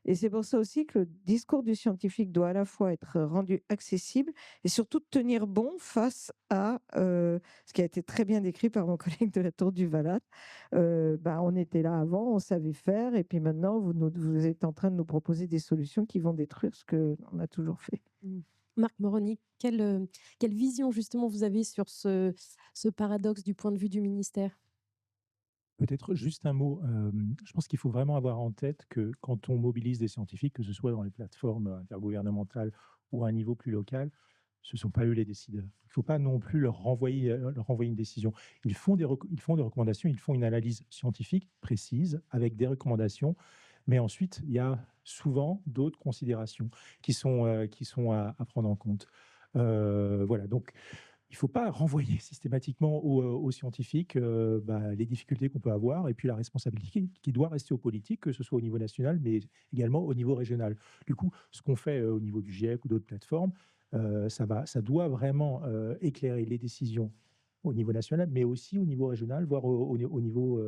Et c'est pour ça aussi que le discours du scientifique doit à la fois être rendu accessible et surtout tenir bon face à ce qui a été très bien décrit par mon collègue de la Tour du Valais. On était là avant, on savait faire, et puis maintenant, vous êtes en train de nous proposer des solutions qui vont détruire ce qu'on a toujours fait. Mmh. Marc Moroni, quelle vision justement vous avez sur ce paradoxe du point de vue du ministère? Peut-être juste un mot. Je pense qu'il faut vraiment avoir en tête que quand on mobilise des scientifiques, que ce soit dans les plateformes intergouvernementales ou à un niveau plus local, ce ne sont pas eux les décideurs. Il ne faut pas non plus leur renvoyer une décision. Ils font des recommandations, ils font une analyse scientifique précise avec des recommandations, mais ensuite, il y a souvent d'autres considérations qui sont à prendre en compte. Voilà, donc il ne faut pas renvoyer systématiquement aux scientifiques les difficultés qu'on peut avoir et puis la responsabilité qui doit rester aux politiques, que ce soit au niveau national, mais également au niveau régional. Du coup, ce qu'on fait au niveau du GIEC ou d'autres plateformes, ça doit vraiment éclairer les décisions au niveau national, mais aussi au niveau régional, voire au niveau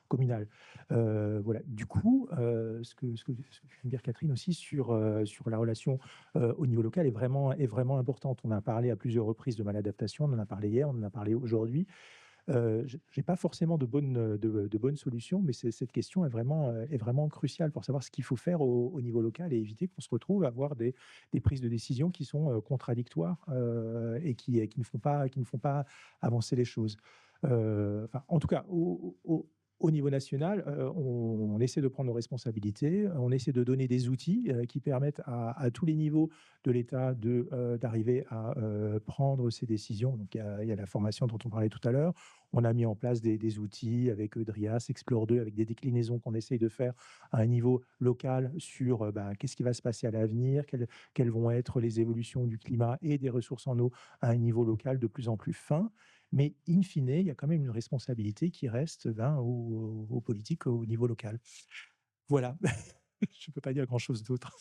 communal. Voilà. Du coup, ce que vient de dire Catherine aussi sur la relation au niveau local est vraiment importante. On a parlé à plusieurs reprises de maladaptation, on en a parlé hier, on en a parlé aujourd'hui. Je n'ai pas forcément de bonnes solutions, mais cette question est vraiment cruciale pour savoir ce qu'il faut faire au niveau local et éviter qu'on se retrouve à avoir des prises de décision qui sont contradictoires et qui ne font pas avancer les choses. Enfin, en tout cas, au niveau national, on essaie de prendre nos responsabilités, on essaie de donner des outils qui permettent à tous les niveaux de l'État d'arriver à prendre ces décisions. Donc, il y a la formation dont on parlait tout à l'heure. On a mis en place des outils avec DRIAS, Explore 2, avec des déclinaisons qu'on essaye de faire à un niveau local sur qu'est-ce qui va se passer à l'avenir, quelles vont être les évolutions du climat et des ressources en eau à un niveau local de plus en plus fin. Mais in fine, il y a quand même une responsabilité qui reste aux politiques au niveau local. Voilà, je ne peux pas dire grand-chose d'autre.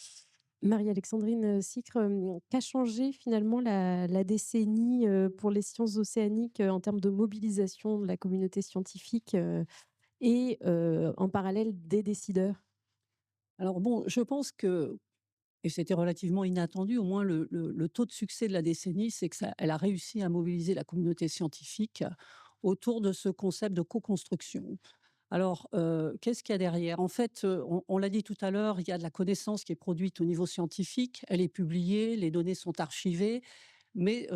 Marie-Alexandrine Sicre, qu'a changé finalement la décennie pour les sciences océaniques en termes de mobilisation de la communauté scientifique et en parallèle des décideurs? Alors bon, je pense que, et c'était relativement inattendu, au moins le taux de succès de la décennie, c'est qu'elle a réussi à mobiliser la communauté scientifique autour de ce concept de co-construction. Alors, qu'est-ce qu'il y a derrière? En fait, on l'a dit tout à l'heure, il y a de la connaissance qui est produite au niveau scientifique, elle est publiée, les données sont archivées, mais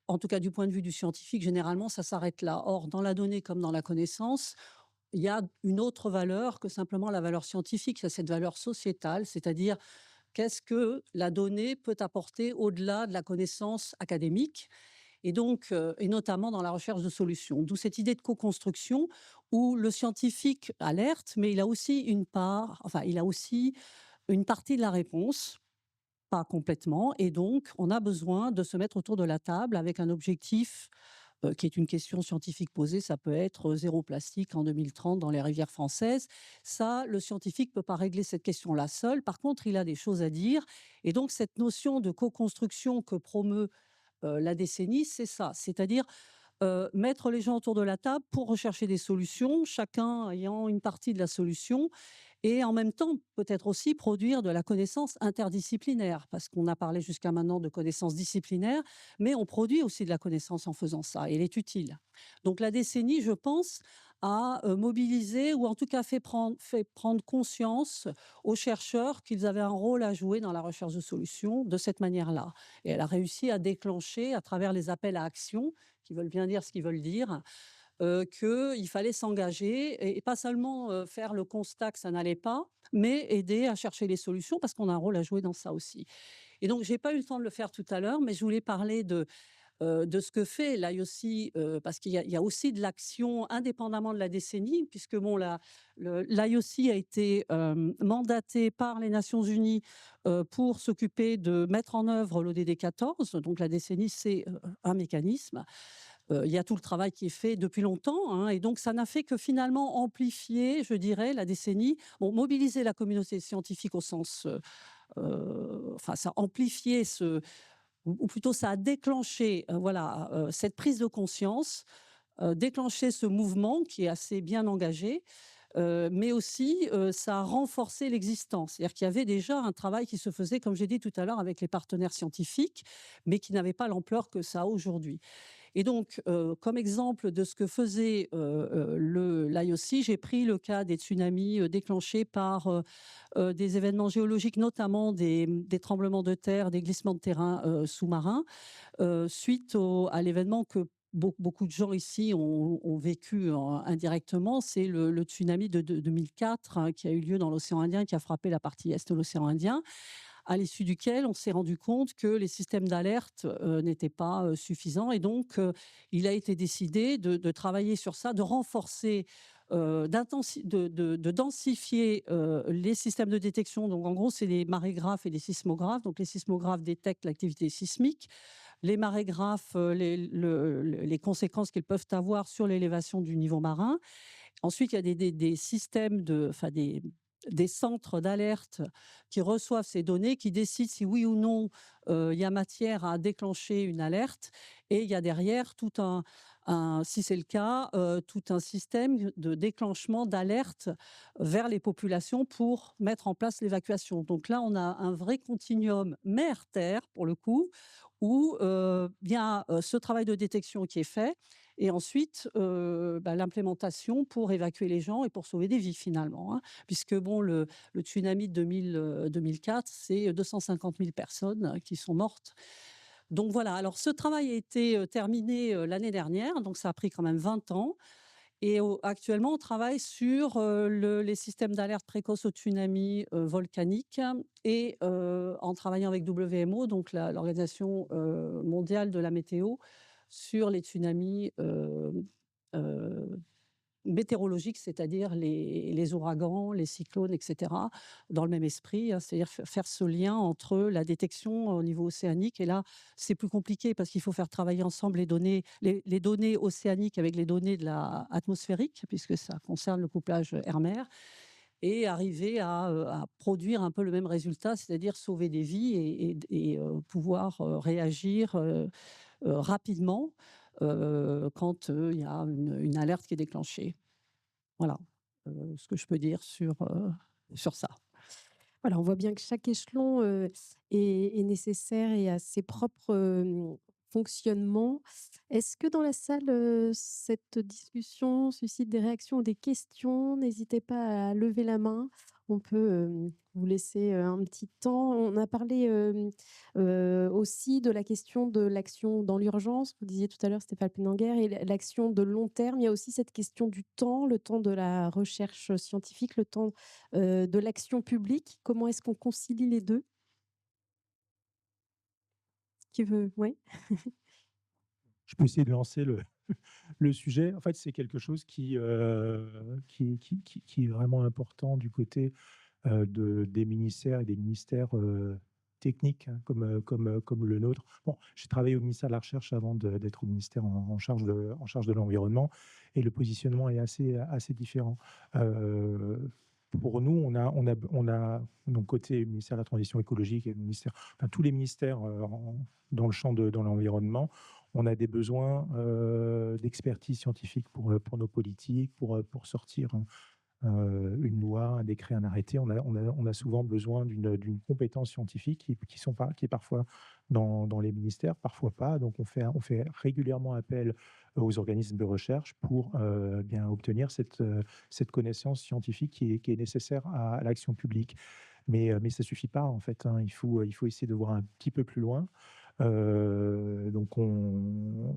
en tout cas du point de vue du scientifique, généralement, ça s'arrête là. Or, dans la donnée comme dans la connaissance, il y a une autre valeur que simplement la valeur scientifique, c'est cette valeur sociétale, c'est-à-dire qu'est-ce que la donnée peut apporter au-delà de la connaissance académique et donc, et notamment dans la recherche de solutions. D'où cette idée de co-construction où le scientifique alerte, mais il a aussi il a aussi une partie de la réponse, pas complètement. Et donc, on a besoin de se mettre autour de la table avec un objectif qui est une question scientifique posée. Ça peut être zéro plastique en 2030 dans les rivières françaises. Ça, le scientifique ne peut pas régler cette question-là seul. Par contre, il a des choses à dire. Et donc, cette notion de co-construction que promeut la décennie, c'est ça. C'est-à-dire mettre les gens autour de la table pour rechercher des solutions, chacun ayant une partie de la solution et en même temps, peut-être aussi produire de la connaissance interdisciplinaire, parce qu'on a parlé jusqu'à maintenant de connaissances disciplinaires, mais on produit aussi de la connaissance en faisant ça, et elle est utile. Donc la décennie, je pense, a mobilisé, ou en tout cas fait prendre conscience aux chercheurs qu'ils avaient un rôle à jouer dans la recherche de solutions de cette manière-là. Et elle a réussi à déclencher, à travers les appels à action, qui veulent bien dire ce qu'ils veulent dire, qu'il fallait s'engager et pas seulement faire le constat que ça n'allait pas, mais aider à chercher les solutions parce qu'on a un rôle à jouer dans ça aussi. Et donc, j'ai pas eu le temps de le faire tout à l'heure, mais je voulais parler de ce que fait l'IOC, parce qu'il y a aussi de l'action indépendamment de la décennie, puisque bon, l'IOC a été mandaté par les Nations Unies pour s'occuper de mettre en œuvre l'ODD 14. Donc la décennie, c'est un mécanisme. Il y a tout le travail qui est fait depuis longtemps, hein, et donc ça n'a fait que finalement amplifier, je dirais, la décennie. Bon, mobiliser la communauté scientifique au sens, enfin, ça a amplifié ou plutôt ça a déclenché, voilà, cette prise de conscience, déclenché ce mouvement qui est assez bien engagé. Mais aussi, ça a renforcé l'existence. C'est-à-dire qu'il y avait déjà un travail qui se faisait, comme j'ai dit tout à l'heure, avec les partenaires scientifiques, mais qui n'avait pas l'ampleur que ça a aujourd'hui. Et donc, comme exemple de ce que faisait l'IOC, j'ai pris le cas des tsunamis déclenchés par des événements géologiques, notamment des tremblements de terre, des glissements de terrain sous-marins, suite à l'événement que beaucoup de gens ici ont vécu indirectement, c'est le tsunami de 2004 hein, qui a eu lieu dans l'océan Indien, qui a frappé la partie est de l'océan Indien, à l'issue duquel on s'est rendu compte que les systèmes d'alerte n'étaient pas suffisants. Et donc, il a été décidé de travailler sur ça, de renforcer, de densifier les systèmes de détection. Donc, en gros, c'est les marégraphes et les sismographes. Donc, les sismographes détectent l'activité sismique. Les marégraphes, les conséquences qu'ils peuvent avoir sur l'élévation du niveau marin. Ensuite, il y a des systèmes des centres d'alerte qui reçoivent ces données, qui décident si oui ou non il y a matière à déclencher une alerte. Et il y a derrière tout si c'est le cas, tout un système de déclenchement d'alerte vers les populations pour mettre en place l'évacuation. Donc là, on a un vrai continuum mer-terre, pour le coup, où il y a ce travail de détection qui est fait. et ensuite, l'implémentation pour évacuer les gens et pour sauver des vies finalement, hein. Puisque bon, le tsunami de 2004, c'est 250 000 personnes qui sont mortes. Donc voilà, alors ce travail a été, terminé, l'année dernière, donc ça a pris quand même 20 ans et actuellement on travaille sur, les systèmes d'alerte précoce au tsunami, volcanique et en travaillant avec WMO, donc l'Organisation, mondiale de la météo, sur les tsunamis, heu météorologiques, c'est-à-dire les ouragans, les cyclones, et cetera, dans le même esprit, hein. C'est-à-dire faire ce lien entre la détection au niveau océanique et là, c'est plus compliqué parce qu'il faut faire travailler ensemble les données océaniques avec les données de la atmosphérique, puisque ça concerne le couplage air-mer et arriver à produire un peu le même résultat, c'est-à-dire sauver des vies et pouvoir, réagir, rapidement, quand, il y a une alerte qui est déclenchée. Voilà, ce que je peux dire sur ça. Voilà, on voit bien que chaque échelon, est nécessaire et a ses propres, fonctionnements. Est-ce que dans la salle, cette discussion suscite des réactions ou des questions? N'hésitez pas à lever la main. On peut, vous laisser, un petit temps. On a parlé, aussi de la question de l'action dans l'urgence. Vous disiez tout à l'heure, Stéphane Penanguer et l'action de long terme. Il y a aussi cette question du temps, le temps de la recherche scientifique, le temps de l'action publique. Comment est-ce qu'on concilie les 2? Qui veut ouais? Je peux essayer de lancer le sujet. En fait, c'est quelque chose qui est vraiment important du côté des ministères et des ministères techniques, hein, comme le nôtre. Bon, j'ai travaillé au ministère de la Recherche avant d'être au ministère en charge de l'environnement, et le positionnement est assez différent. Euh, pour nous, on a donc côté ministère de la Transition écologique et enfin, tous les ministères dans le champ dans l'environnement, on a des besoins d'expertise scientifique pour nos politiques, pour sortir une loi, un décret, un arrêté. On a souvent besoin d'une compétence scientifique qui est parfois dans les ministères, parfois pas. Donc on fait régulièrement appel aux organismes de recherche pour bien obtenir cette connaissance scientifique qui est nécessaire à l'action publique. Mais ça suffit pas en fait, hein. Il faut essayer de voir un petit peu plus loin. Donc on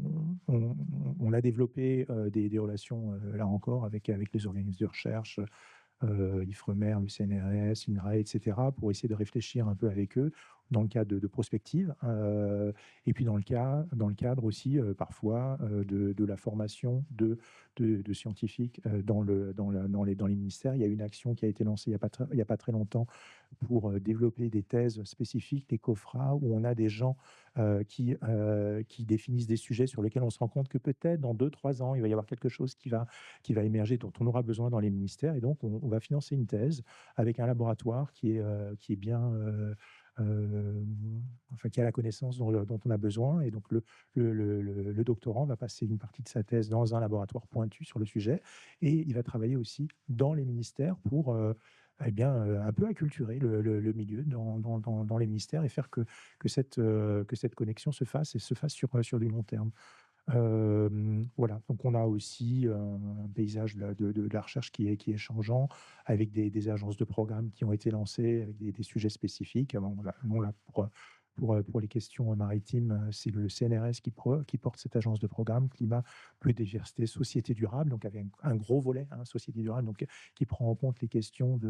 a développé des relations, là encore, avec les organismes de recherche, l'IFREMER, le CNRS, l'INRAE, etc., pour essayer de réfléchir un peu avec eux dans le cadre de prospective, et puis dans le cadre aussi parfois de la formation de scientifiques dans les ministères. Il y a une action qui a été lancée il y a pas très longtemps pour développer des thèses spécifiques, des COFRA, où on a des gens qui définissent des sujets sur lesquels on se rend compte que peut-être dans 2-3 ans, il va y avoir quelque chose qui va émerger, dont on aura besoin dans les ministères. Et donc, on va financer une thèse avec un laboratoire qui est bien, enfin, qui a la connaissance dont on a besoin. Et donc, le doctorant va passer une partie de sa thèse dans un laboratoire pointu sur le sujet. Et il va travailler aussi dans les ministères pour eh bien, un peu acculturer le milieu dans les ministères et faire que cette connexion se fasse et se fasse sur du long terme. Voilà, donc on a aussi un paysage de la recherche qui est changeant, avec des agences de programmes qui ont été lancées avec des sujets spécifiques. Bon, là, pour les questions maritimes, c'est le CNRS qui porte cette agence de programme climat, biodiversité, société durable, donc avec un gros volet, hein, société durable, donc qui prend en compte les questions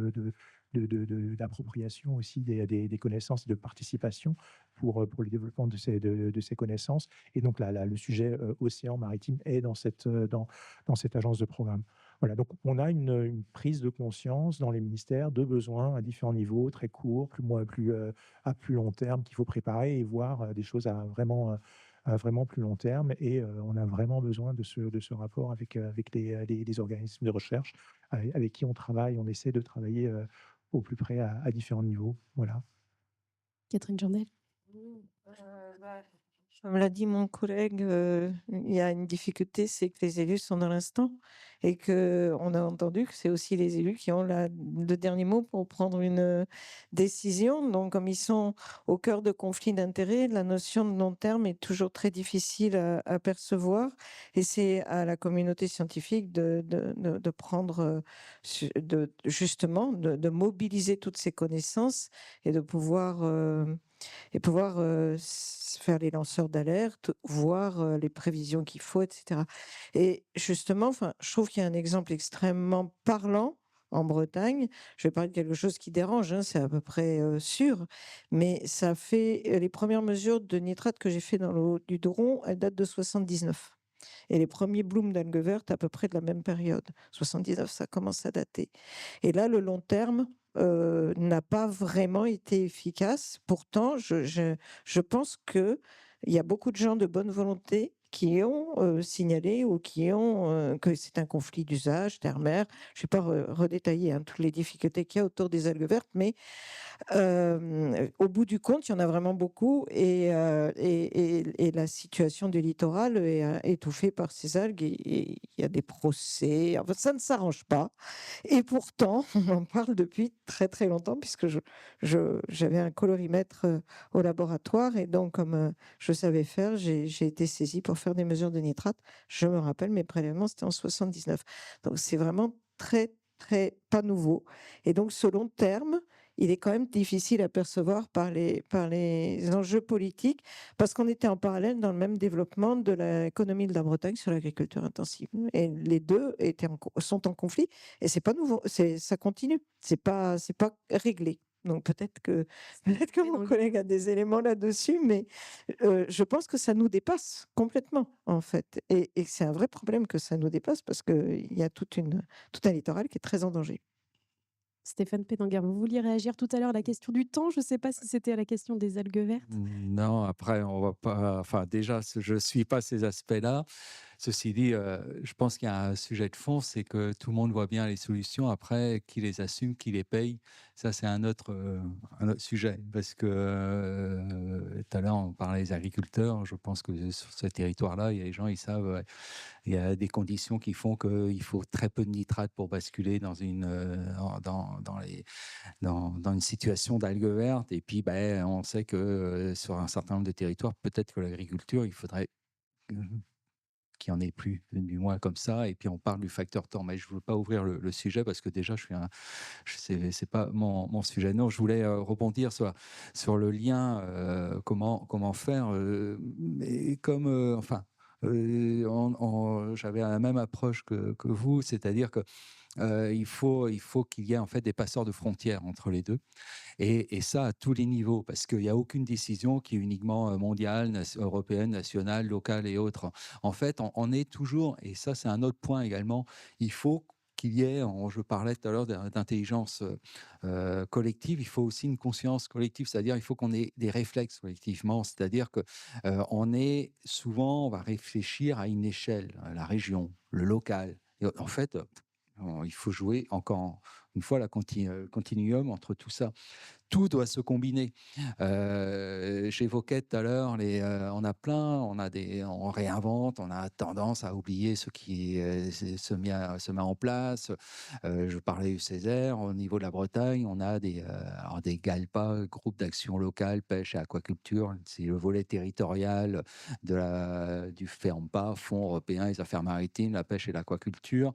d'appropriation aussi des connaissances et de participation pour le développement de ces connaissances. Et donc là, le sujet océan maritime est dans cette agence de programme. Voilà, donc on a une prise de conscience dans les ministères de besoins à différents niveaux, très courts, à plus long terme, qu'il faut préparer et voir des choses à vraiment plus long terme. Et on a vraiment besoin de ce rapport avec les organismes de recherche avec qui on travaille. On essaie de travailler au plus près à différents niveaux. Voilà. Catherine Journel? Bah, Comme l'a dit mon collègue, il y a une difficulté, c'est que les élus sont dans l'instant et qu'on a entendu que c'est aussi les élus qui ont le dernier mot pour prendre une décision. Donc, comme ils sont au cœur de conflits d'intérêts, la notion de long terme est toujours très difficile à percevoir. Et c'est à la communauté scientifique de prendre, justement, de mobiliser toutes ces connaissances et de pouvoir faire les lanceurs d'alerte, voir les prévisions qu'il faut, etc. Et justement, enfin, je trouve qu'il y a un exemple extrêmement parlant en Bretagne. Je vais parler de quelque chose qui dérange, hein, c'est à peu près sûr, mais ça fait les premières mesures de nitrate que j'ai fait dans l'eau du Douro, elles datent de 79. Et les premiers blooms d'algues vertes à peu près de la même période. 79, ça commence à dater. Et là, le long terme n'a pas vraiment été efficace. Pourtant, je pense qu'il y a beaucoup de gens de bonne volonté qui ont signalé ou qui ont que c'est un conflit d'usage terre-mer. Je ne vais pas redétailler hein, toutes les difficultés qu'il y a autour des algues vertes, mais au bout du compte, il y en a vraiment beaucoup et la situation du littoral est étouffée par ces algues et il y a des procès. Enfin, ça ne s'arrange pas et pourtant, on en parle depuis très, très longtemps puisque j'avais un colorimètre, au laboratoire et donc comme, je savais faire, j'ai été saisie pour faire des mesures de nitrate. Je me rappelle, mes prélèvements, c'était en 79. Donc c'est vraiment très, très pas nouveau et donc ce long terme, il est quand même difficile à percevoir par les enjeux politiques, parce qu'on était en parallèle dans le même développement de l'économie de la Bretagne sur l'agriculture intensive. Et les deux sont en conflit, et c'est pas nouveau, ça continue, c'est pas réglé. Donc peut-être que Mais mon donc, collègue a des éléments là-dessus, mais je pense que ça nous dépasse complètement, en fait. Et c'est un vrai problème que ça nous dépasse, parce qu'il y a tout un littoral qui est très en danger. Stéphane Pédenguer, vous vouliez réagir tout à l'heure à la question du temps. Je ne sais pas si c'était à la question des algues vertes. Non, après, on va pas. Enfin, déjà, je ne suis pas ces aspects-là. Ceci dit, je pense qu'il y a un sujet de fond, c'est que tout le monde voit bien les solutions. Après, qui les assume, qui les paye, ça, c'est un autre sujet. Parce que tout à l'heure, on parlait des agriculteurs. Je pense que sur ce territoire-là, il y a des gens, ils savent, il y a des conditions qui font qu'il faut très peu de nitrate pour basculer dans une situation d'algues vertes. Et puis, ben, on sait que sur un certain nombre de territoires, peut-être que l'agriculture, il faudrait euh, qu'il n'y en ait plus, du moins comme ça. Et puis, on parle du facteur temps. Mais je ne veux pas ouvrir le sujet parce que déjà, c'est pas mon sujet. Non, je voulais rebondir sur le lien, comment faire. Et comme, enfin, j'avais la même approche que vous, c'est-à-dire que il faut qu'il y ait en fait des passeurs de frontières entre les deux, et ça à tous les niveaux, parce qu'il n'y a aucune décision qui est uniquement mondiale, européenne, nationale, locale et autres. En fait, on est toujours, et ça c'est un autre point également, il faut qu'il y ait, je parlais tout à l'heure d'intelligence collective, il faut aussi une conscience collective, c'est-à-dire il faut qu'on ait des réflexes collectivement, c'est-à-dire que on va réfléchir à une échelle, à la région, le local. Et en fait, il faut jouer encore une fois continuum entre tout ça. Tout doit se combiner. J'évoquais tout à l'heure, on réinvente, on a tendance à oublier ce qui se met en place. Je parlais du Césaire, au niveau de la Bretagne, on a des GALPA, groupes d'action locale, pêche et aquaculture. C'est le volet territorial du FERMPA, Fonds européen des affaires maritimes, la pêche et l'aquaculture.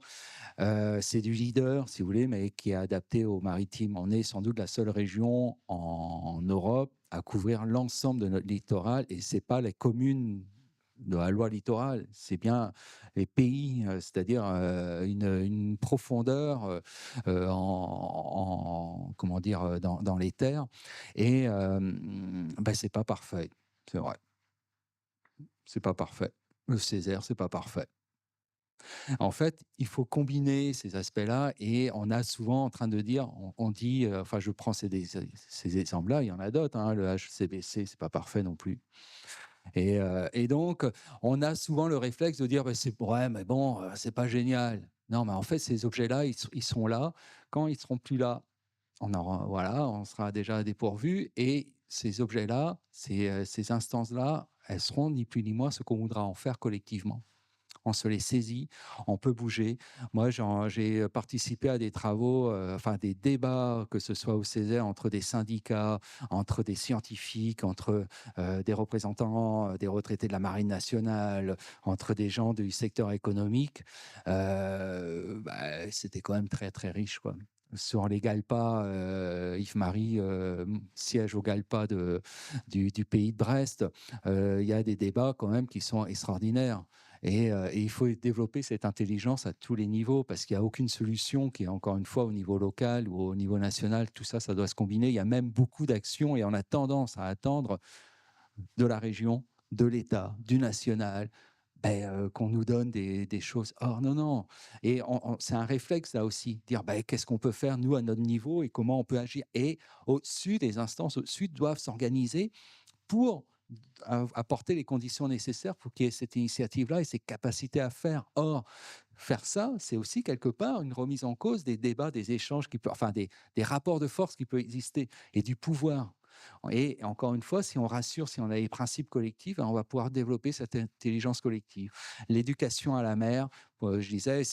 C'est du leader, si vous voulez, mais qui est adapté aux maritimes. On est sans doute la seule région en Europe à couvrir l'ensemble de notre littoral, et c'est pas les communes de la loi littorale, c'est bien les pays, c'est-à-dire une profondeur comment dire, dans les terres, et ben, c'est pas parfait, c'est vrai, c'est pas parfait. Le Césaire, c'est pas parfait. En fait, il faut combiner ces aspects-là, et on a souvent en train de dire, on dit, enfin, je prends ces exemples-là, il y en a d'autres, hein, le HCBC, c'est pas parfait non plus. Et donc, on a souvent le réflexe de dire, bah, c'est ouais, mais bon, c'est pas génial. Non, mais en fait, ces objets-là, ils sont là. Quand ils seront plus là, voilà, on sera déjà dépourvu. Et ces objets-là, ces instances-là, elles seront ni plus ni moins ce qu'on voudra en faire collectivement. On se les saisit, on peut bouger. Moi, j'ai participé à des travaux, enfin des débats, que ce soit au Césaire, entre des syndicats, entre des scientifiques, entre des représentants des retraités de la Marine nationale, entre des gens du secteur économique. C'était quand même très, très riche, quoi. Sur les GALPA, Yves-Marie siège au GALPA du pays de Brest. Il y a des débats quand même qui sont extraordinaires. Et il faut développer cette intelligence à tous les niveaux, parce qu'il n'y a aucune solution qui est, encore une fois, au niveau local ou au niveau national. Tout ça, ça doit se combiner. Il y a même beaucoup d'actions et on a tendance à attendre de la région, de l'État, du national, qu'on nous donne des choses. Or, non, non. Et c'est un réflexe, là aussi, dire qu'est-ce qu'on peut faire, nous, à notre niveau, et comment on peut agir. Et au-dessus, les instances au-dessus doivent s'organiser pour apporter les conditions nécessaires pour qu'il y ait cette initiative-là et ces capacités à faire. Or, faire ça, c'est aussi quelque part une remise en cause des débats, des échanges, des rapports de force qui peuvent exister et du pouvoir. Et encore une fois, si on rassure, si on a les principes collectifs, on va pouvoir développer cette intelligence collective. L'éducation à la mer, je disais,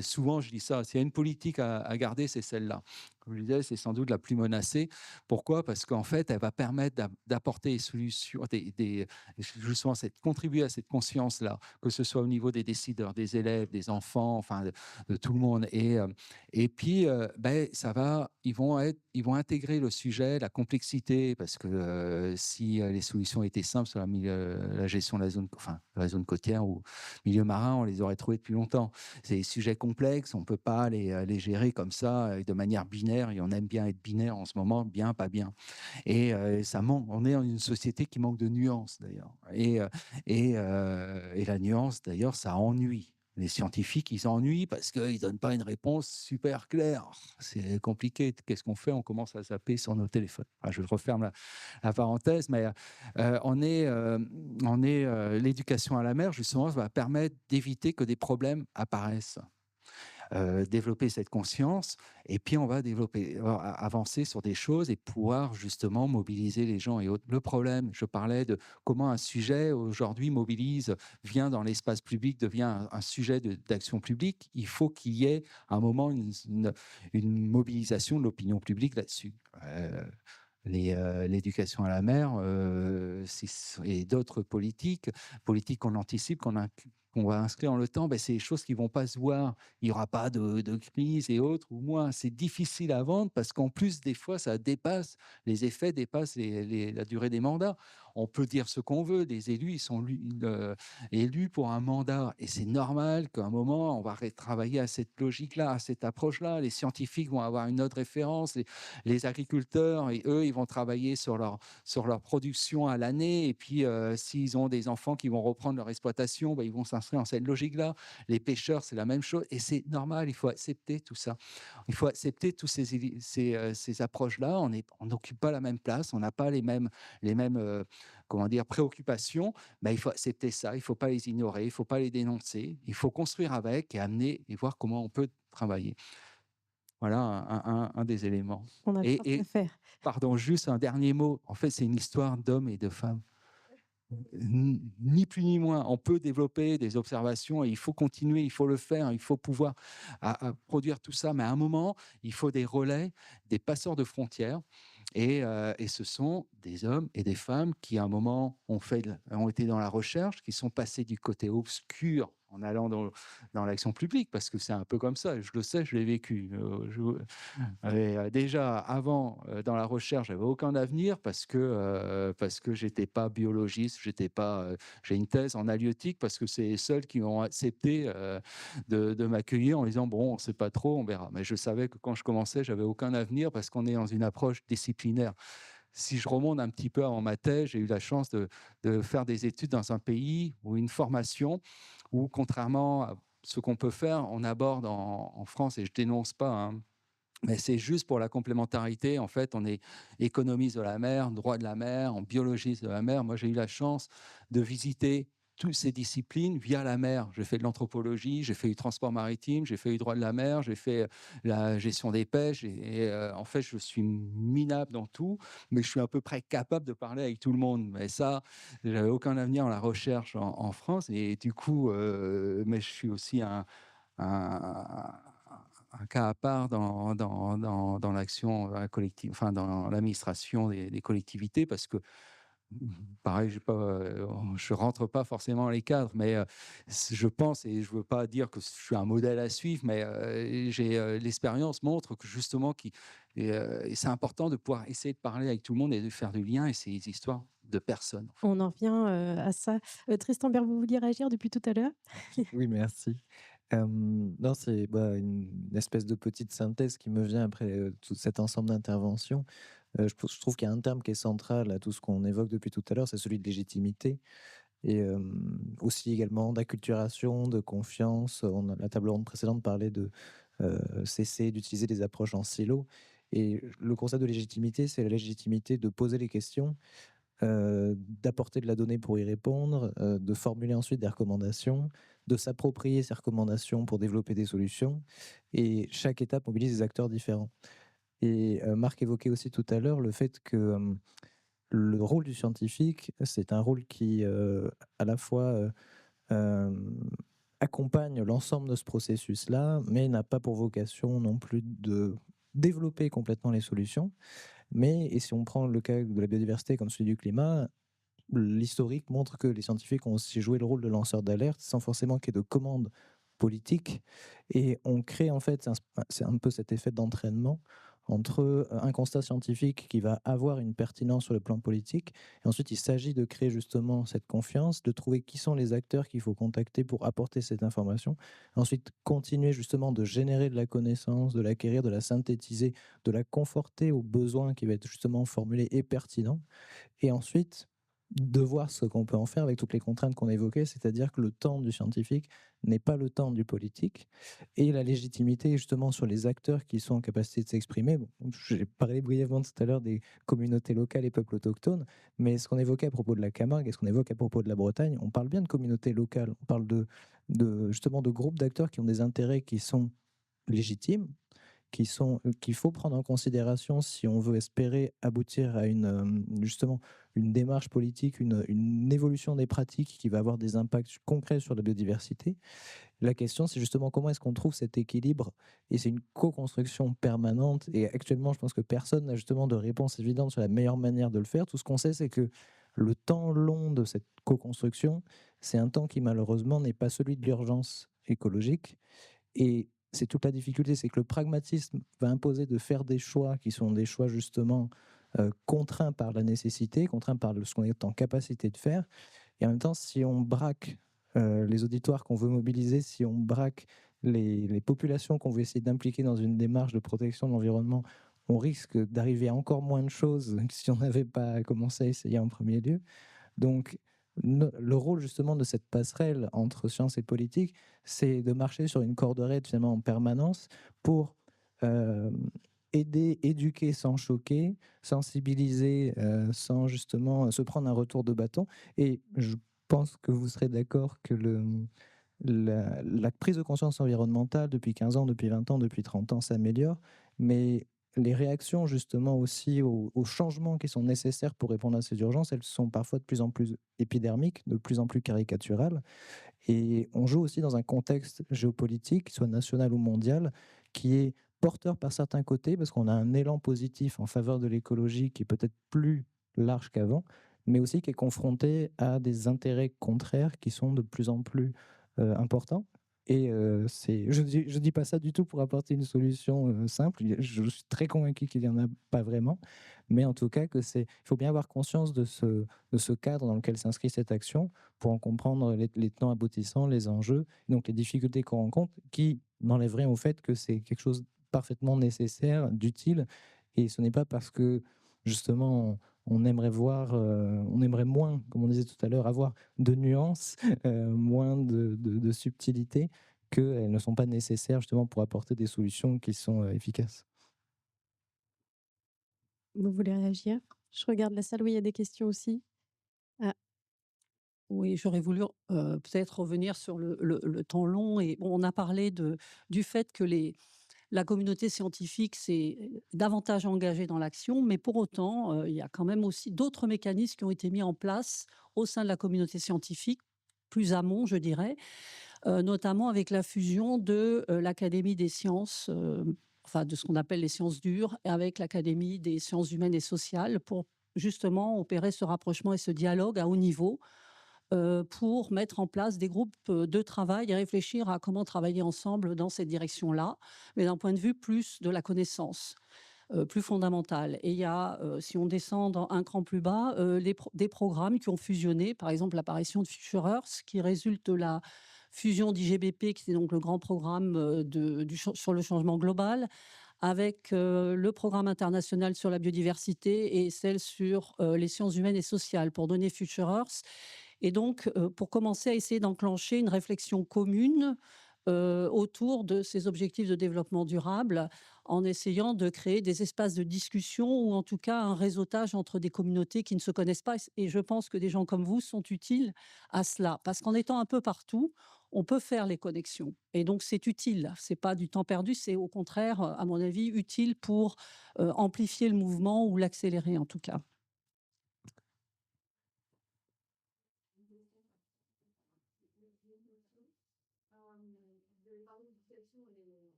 souvent je dis ça, s'il y a une politique à garder, c'est celle-là. Comme je disais, c'est sans doute la plus menacée. Pourquoi ? Parce qu'en fait, elle va permettre d'apporter des solutions, justement, contribuer à cette conscience-là, que ce soit au niveau des décideurs, des élèves, des enfants, enfin, de tout le monde. Et puis, ils vont intégrer le sujet, la complexité, parce que si les solutions étaient simples sur la gestion de la zone côtière ou milieu marin, on les aurait trouvées depuis longtemps. C'est des sujets complexes, on ne peut pas les gérer comme ça, de manière binaire, et on aime bien être binaire en ce moment, bien, pas bien. Et ça manque, on est dans une société qui manque de nuances, d'ailleurs. Et la nuance, d'ailleurs, ça ennuie. Les scientifiques, ils s'ennuient parce qu'ils ne donnent pas une réponse super claire. C'est compliqué. Qu'est-ce qu'on fait ? On commence à zapper sur nos téléphones. Enfin, je referme la parenthèse, mais l'éducation à la mer, justement, va permettre d'éviter que des problèmes apparaissent. Développer cette conscience, et puis on va avancer sur des choses et pouvoir justement mobiliser les gens et autres. Le problème, je parlais de comment un sujet aujourd'hui vient dans l'espace public, devient un sujet d'action publique. Il faut qu'il y ait à un moment une mobilisation de l'opinion publique là-dessus. L'éducation à la mer et d'autres politiques qu'on anticipe, qu'on va inscrire dans le temps, c'est des choses qui ne vont pas se voir. Il n'y aura pas de crise et autres, ou moins. C'est difficile à vendre parce qu'en plus, des fois, les effets dépassent la durée des mandats. On peut dire ce qu'on veut, les élus, ils sont élus pour un mandat. Et c'est normal qu'à un moment, on va travailler à cette logique-là, à cette approche-là. Les scientifiques vont avoir une autre référence. Les agriculteurs, et eux, ils vont travailler sur leur production à l'année. Et puis, s'ils ont des enfants qui vont reprendre leur exploitation, ils vont s'inscrire dans cette logique-là. Les pêcheurs, c'est la même chose. Et c'est normal, il faut accepter tout ça. Il faut accepter toutes ces approches-là. On n'occupe pas la même place, on n'a pas les mêmes préoccupations. Il faut accepter ça, il ne faut pas les ignorer, il ne faut pas les dénoncer. Il faut construire avec et amener et voir comment on peut travailler. Voilà un des éléments. On a le temps de le faire. Pardon, juste un dernier mot. En fait, c'est une histoire d'hommes et de femmes. Ni plus ni moins. On peut développer des observations et il faut continuer, il faut le faire, il faut pouvoir à produire tout ça. Mais à un moment, il faut des relais, des passeurs de frontières. Et ce sont des hommes et des femmes qui, à un moment, ont été dans la recherche, qui sont passés du côté obscur en allant dans l'action publique, parce que c'est un peu comme ça, je le sais, je l'ai vécu. Déjà, avant, dans la recherche, j'avais aucun avenir parce que j'étais pas biologiste, j'ai une thèse en halieutique, parce que c'est les seuls qui ont accepté de m'accueillir en disant, bon, on sait pas trop, on verra. Mais je savais que quand je commençais, j'avais aucun avenir parce qu'on est dans une approche disciplinaire. Si je remonte un petit peu avant ma thèse, j'ai eu la chance de faire des études dans un pays ou une formation où, contrairement à ce qu'on peut faire, on aborde en France, et je dénonce pas, hein, mais c'est juste pour la complémentarité. En fait, on est économiste de la mer, droit de la mer, on biologiste de la mer. Moi, j'ai eu la chance de visiter toutes ces disciplines via la mer. J'ai fait de l'anthropologie, j'ai fait du transport maritime, j'ai fait du droit de la mer, j'ai fait la gestion des pêches en fait, je suis minable dans tout, mais je suis à peu près capable de parler avec tout le monde. Mais ça, j'avais aucun avenir en la recherche en France et du coup, mais je suis aussi un un cas à part dans l'action, collective, enfin dans l'administration des collectivités parce que pareil, je rentre pas forcément dans les cadres, mais je pense et je veux pas dire que je suis un modèle à suivre, mais l'expérience montre que justement et c'est important de pouvoir essayer de parler avec tout le monde et de faire du lien et c'est des histoires de personnes, en fait. On en vient, à ça. Tristan Bert, vous vouliez réagir depuis tout à l'heure? Oui, merci. Non, c'est, bah, une espèce de petite synthèse qui me vient après, tout cet ensemble d'interventions. Je trouve qu'il y a un terme qui est central à tout ce qu'on évoque depuis tout à l'heure, c'est celui de légitimité et aussi également d'acculturation, de confiance. La table ronde précédente parlait de, cesser d'utiliser des approches en silo et le concept de légitimité, c'est la légitimité de poser les questions, d'apporter de la donnée pour y répondre, de formuler ensuite des recommandations, de s'approprier ces recommandations pour développer des solutions et chaque étape mobilise des acteurs différents et Marc évoquait aussi tout à l'heure le fait que, le rôle du scientifique, c'est un rôle qui, à la fois, hem, accompagne l'ensemble de ce processus-là, mais n'a pas pour vocation non plus de développer complètement les solutions. Mais et si on prend le cas de la biodiversité comme celui du climat, l'historique montre que les scientifiques ont aussi joué le rôle de lanceurs d'alerte sans forcément qu'il y ait de commandes politiques et on crée en fait, c'est un peu cet effet d'entraînement entre, un constat scientifique qui va avoir une pertinence sur le plan politique et ensuite il s'agit de créer justement cette confiance, de trouver qui sont les acteurs qu'il faut contacter pour apporter cette information. Ensuite, continuer justement de générer de la connaissance, de l'acquérir, de la synthétiser, de la conforter aux besoins qui va être justement formulé et pertinent et ensuite, de voir ce qu'on peut en faire avec toutes les contraintes qu'on évoquait, c'est-à-dire que le temps du scientifique n'est pas le temps du politique et la légitimité justement sur les acteurs qui sont en capacité de s'exprimer. Bon, j'ai parlé brièvement tout à l'heure des communautés locales et peuples autochtones, mais ce qu'on évoquait à propos de la Camargue et ce qu'on évoque à propos de la Bretagne, on parle bien de communautés locales, on parle justement de groupes d'acteurs qui ont des intérêts qui sont légitimes, qu'il faut prendre en considération si on veut espérer aboutir à justement une démarche politique, une évolution des pratiques qui va avoir des impacts concrets sur la biodiversité. La question, c'est justement comment est-ce qu'on trouve cet équilibre et c'est une co-construction permanente et actuellement, je pense que personne n'a justement de réponse évidente sur la meilleure manière de le faire. Tout ce qu'on sait, c'est que le temps long de cette co-construction, c'est un temps qui malheureusement n'est pas celui de l'urgence écologique et c'est toute la difficulté, c'est que le pragmatisme va imposer de faire des choix qui sont des choix justement contraints par la nécessité, contraints par ce qu'on est en capacité de faire. Et en même temps, si on braque les auditoires qu'on veut mobiliser, si on braque les populations qu'on veut essayer d'impliquer dans une démarche de protection de l'environnement, on risque d'arriver à encore moins de choses que si on n'avait pas commencé à essayer en premier lieu. Donc, le rôle justement de cette passerelle entre science et politique, c'est de marcher sur une corde raide finalement en permanence pour euh, aider, éduquer sans choquer, sensibiliser sans justement se prendre un retour de bâton. Et je pense que vous serez d'accord que la prise de conscience environnementale depuis 15 ans, depuis 20 ans, depuis 30 ans s'améliore, mais les réactions justement aussi aux changements qui sont nécessaires pour répondre à ces urgences, elles sont parfois de plus en plus épidermiques, de plus en plus caricaturales. Et on joue aussi dans un contexte géopolitique, soit national ou mondial, qui est porteur par certains côtés, parce qu'on a un élan positif en faveur de l'écologie qui est peut-être plus large qu'avant, mais aussi qui est confronté à des intérêts contraires qui sont de plus en plus importants. Et je dis pas ça du tout pour apporter une solution simple. Je suis très convaincu qu'il n'y en a pas vraiment, mais en tout cas il faut bien avoir conscience de ce cadre dans lequel s'inscrit cette action pour en comprendre les tenants aboutissants, les enjeux, donc les difficultés qu'on rencontre, qui n'enlèvent rien au fait que c'est quelque chose de parfaitement nécessaire, d'utile, et ce n'est pas parce que justement on aimerait voir, on aimerait moins, comme on disait tout à l'heure, avoir de nuances, moins de subtilité, qu'elles ne sont pas nécessaires justement pour apporter des solutions qui sont efficaces. Vous voulez réagir? Je regarde la salle, oui, il y a des questions aussi. Ah, Oui, j'aurais voulu, peut-être revenir sur le temps long et bon, on a parlé du fait que la communauté scientifique s'est davantage engagée dans l'action, mais pour autant, il y a quand même aussi d'autres mécanismes qui ont été mis en place au sein de la communauté scientifique, plus amont, je dirais, notamment avec la fusion de, l'Académie des sciences, enfin de ce qu'on appelle les sciences dures, et avec l'Académie des sciences humaines et sociales pour justement opérer ce rapprochement et ce dialogue à haut niveau, pour mettre en place des groupes, de travail et réfléchir à comment travailler ensemble dans cette direction-là, mais d'un point de vue plus de la connaissance, plus fondamentale. Et il y a, si on descend un cran plus bas, des programmes qui ont fusionné, par exemple l'apparition de Future Earth qui résulte de la fusion d'IGBP, qui est donc le grand programme, sur le changement global, avec, le programme international sur la biodiversité et celle sur, les sciences humaines et sociales pour donner Future Earth. Et donc, pour commencer à essayer d'enclencher une réflexion commune, autour de ces objectifs de développement durable, en essayant de créer des espaces de discussion ou en tout cas un réseautage entre des communautés qui ne se connaissent pas. Et je pense que des gens comme vous sont utiles à cela, parce qu'en étant un peu partout, on peut faire les connexions. Et donc c'est utile, c'est pas du temps perdu, c'est au contraire, à mon avis, utile pour, amplifier le mouvement ou l'accélérer en tout cas.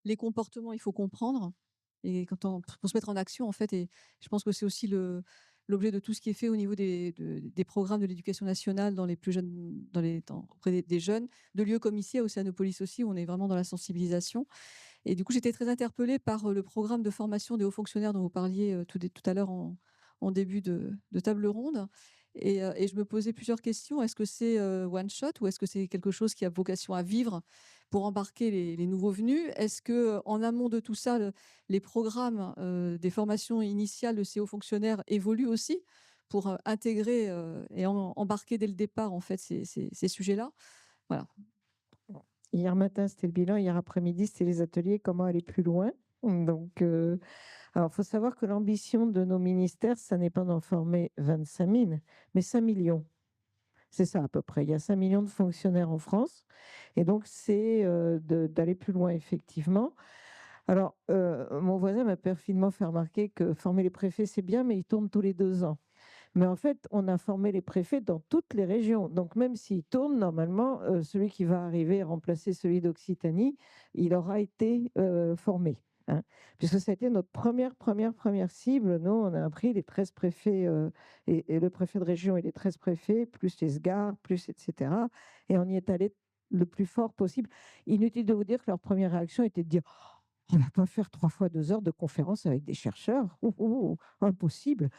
Les comportements, il faut comprendre et quand on pour se mettre en action, en fait et je pense que c'est aussi l'objet de tout ce qui est fait au niveau des programmes de l'éducation nationale dans les plus jeunes auprès des jeunes, de lieux comme ici à Océanopolis aussi, où on est vraiment dans la sensibilisation et du coup, j'étais très interpellée par, le programme de formation des hauts fonctionnaires dont vous parliez, tout à l'heure en début de table ronde et je me posais plusieurs questions. Est-ce que c'est, one shot ou est-ce que c'est quelque chose qui a vocation à vivre pour embarquer les nouveaux venus? Est-ce que, en amont de tout ça, les programmes, des formations initiales de ces hauts fonctionnaires évoluent aussi pour, intégrer, et embarquer dès le départ, en fait, ces sujets-là? Voilà. Hier matin, c'était le bilan. Hier après-midi, c'était les ateliers comment aller plus loin. Donc, alors, il faut savoir que l'ambition de nos ministères, ça n'est pas d'en former 25 000, mais 5 millions. C'est ça à peu près. Il y a 5 millions de fonctionnaires en France. Et donc, c'est d'aller plus loin, effectivement. Alors, mon voisin m'a perfidement fait remarquer que former les préfets, c'est bien, mais ils tournent tous les 2 ans. Mais en fait, on a formé les préfets dans toutes les régions. Donc, même s'ils tournent, normalement, celui qui va arriver à remplacer celui d'Occitanie, il aura été formé. Hein, puisque ça a été notre première cible. Nous, on a pris les 13 préfets et le préfet de région et les 13 préfets, plus les SGAR, plus etc. Et on y est allé le plus fort possible. Inutile de vous dire que leur première réaction était de dire on ne va pas faire 3 fois 2 heures de conférence avec des chercheurs. Impossible.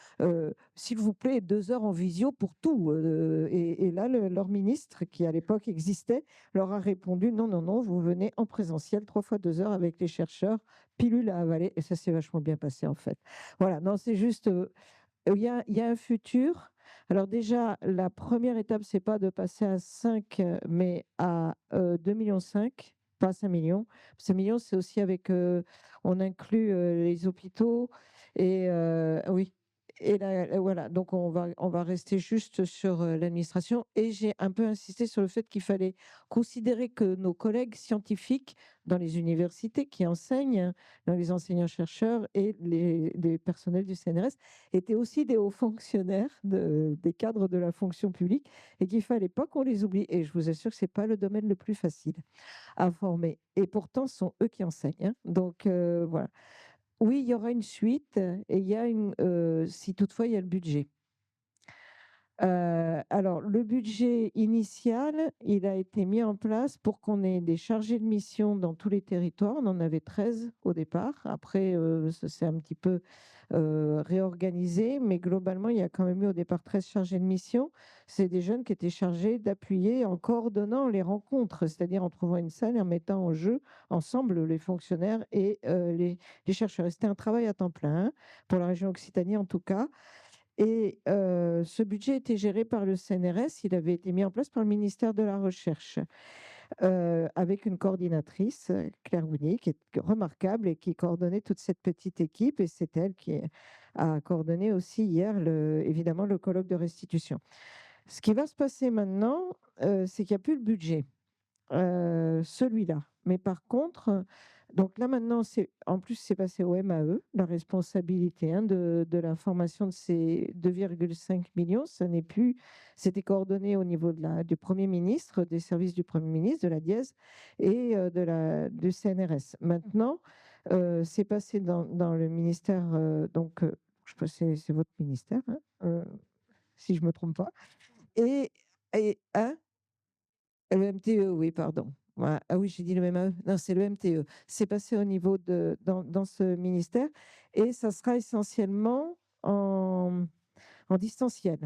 S'il vous plaît, 2 heures en visio pour tout. Et là, leur ministre, qui à l'époque existait, leur a répondu non, non, non, vous venez en présentiel 3 fois 2 heures avec les chercheurs, pilule à avaler. Et ça s'est vachement bien passé, en fait. Voilà, non, c'est juste, il y a un futur. Alors déjà, la première étape, c'est pas de passer à 5, mais à 2,5 millions, pas 5 millions. 5 millions, c'est aussi avec, on inclut les hôpitaux et oui. Et là, voilà, donc on va rester juste sur l'administration. Et j'ai un peu insisté sur le fait qu'il fallait considérer que nos collègues scientifiques dans les universités qui enseignent, dans les enseignants-chercheurs et les personnels du CNRS, étaient aussi des hauts fonctionnaires, des cadres de la fonction publique, et qu'il ne fallait pas qu'on les oublie. Et je vous assure que ce n'est pas le domaine le plus facile à former. Et pourtant, ce sont eux qui enseignent. Hein. Donc, voilà. Oui, il y aura une suite et il y a si toutefois il y a le budget. Alors, le budget initial, il a été mis en place pour qu'on ait des chargés de mission dans tous les territoires. On en avait 13 au départ. Après, ça s'est un petit peu réorganisé, mais globalement, il y a quand même eu au départ 13 chargés de mission. C'est des jeunes qui étaient chargés d'appuyer en coordonnant les rencontres, c'est-à-dire en trouvant une salle et en mettant en jeu ensemble les fonctionnaires et les chercheurs. Et c'était un travail à temps plein, hein, pour la région Occitanie en tout cas. Et ce budget était géré par le CNRS, il avait été mis en place par le ministère de la Recherche. avec une coordinatrice, Claire Bouny, qui est remarquable et qui coordonnait toute cette petite équipe. Et c'est elle qui a coordonné aussi hier, évidemment, le colloque de restitution. Ce qui va se passer maintenant, c'est qu'il n'y a plus le budget, celui-là. Mais par contre, donc là maintenant, en plus, c'est passé au MAE, la responsabilité de la formation de ces 2,5 millions. Ce n'est plus, c'était coordonné au niveau du Premier ministre, des services du Premier ministre, de la Dièse et du CNRS. Maintenant, c'est passé dans le ministère, je sais pas, c'est votre ministère, hein, si je ne me trompe pas. Hein, le MTE, oui, pardon. Ouais, ah oui, j'ai dit le MAE. Non, c'est le MTE. C'est passé au niveau dans ce ministère et ça sera essentiellement en distanciel.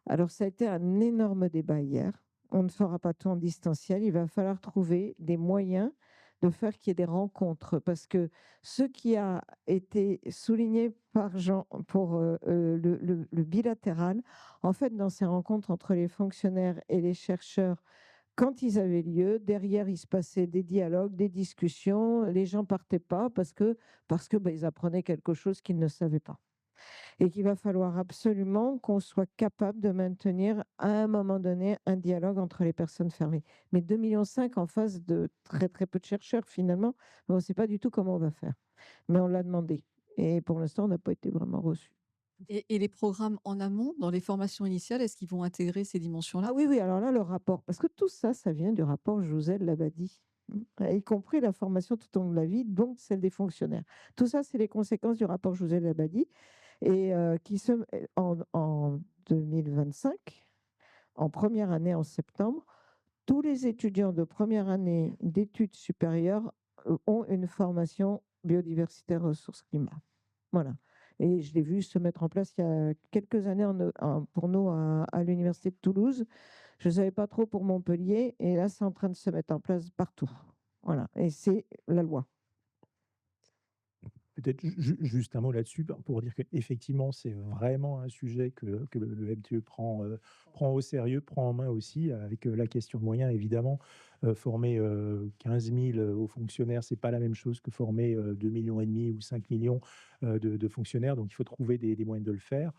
Alors, ça a été un énorme débat hier. On ne fera pas tout en distanciel. Il va falloir trouver des moyens de faire qu'il y ait des rencontres parce que ce qui a été souligné par Jean pour le bilatéral, en fait, dans ces rencontres entre les fonctionnaires et les chercheurs, quand ils avaient lieu, derrière, il se passait des dialogues, des discussions. Les gens partaient pas parce que ils apprenaient quelque chose qu'ils ne savaient pas. Et qu'il va falloir absolument qu'on soit capable de maintenir à un moment donné un dialogue entre les personnes fermées. Mais 2,5 millions en face de très très peu de chercheurs finalement, on ne sait pas du tout comment on va faire. Mais on l'a demandé. Et pour l'instant, on n'a pas été vraiment reçu. Et les programmes en amont, dans les formations initiales, est-ce qu'ils vont intégrer ces dimensions-là? Ah oui, oui, alors là, le rapport, parce que tout ça, ça vient du rapport Jouzel-Labadie, y compris la formation tout au long de la vie, donc celle des fonctionnaires. Tout ça, c'est les conséquences du rapport Jouzel-Labadie et en 2025, en première année en septembre, tous les étudiants de première année d'études supérieures ont une formation biodiversité ressources climat. Voilà. Et je l'ai vu se mettre en place il y a quelques années pour nous à l'université de Toulouse. Je ne savais pas trop pour Montpellier et là, c'est en train de se mettre en place partout. Voilà. Et c'est la loi. Peut-être juste un mot là-dessus pour dire qu'effectivement, c'est vraiment un sujet que le MTE prend au sérieux, prend en main aussi, avec la question de moyens, évidemment. Former 15 000 aux fonctionnaires, c'est pas la même chose que former 2,5 millions ou 5 millions de fonctionnaires. Donc, il faut trouver des moyens de le faire.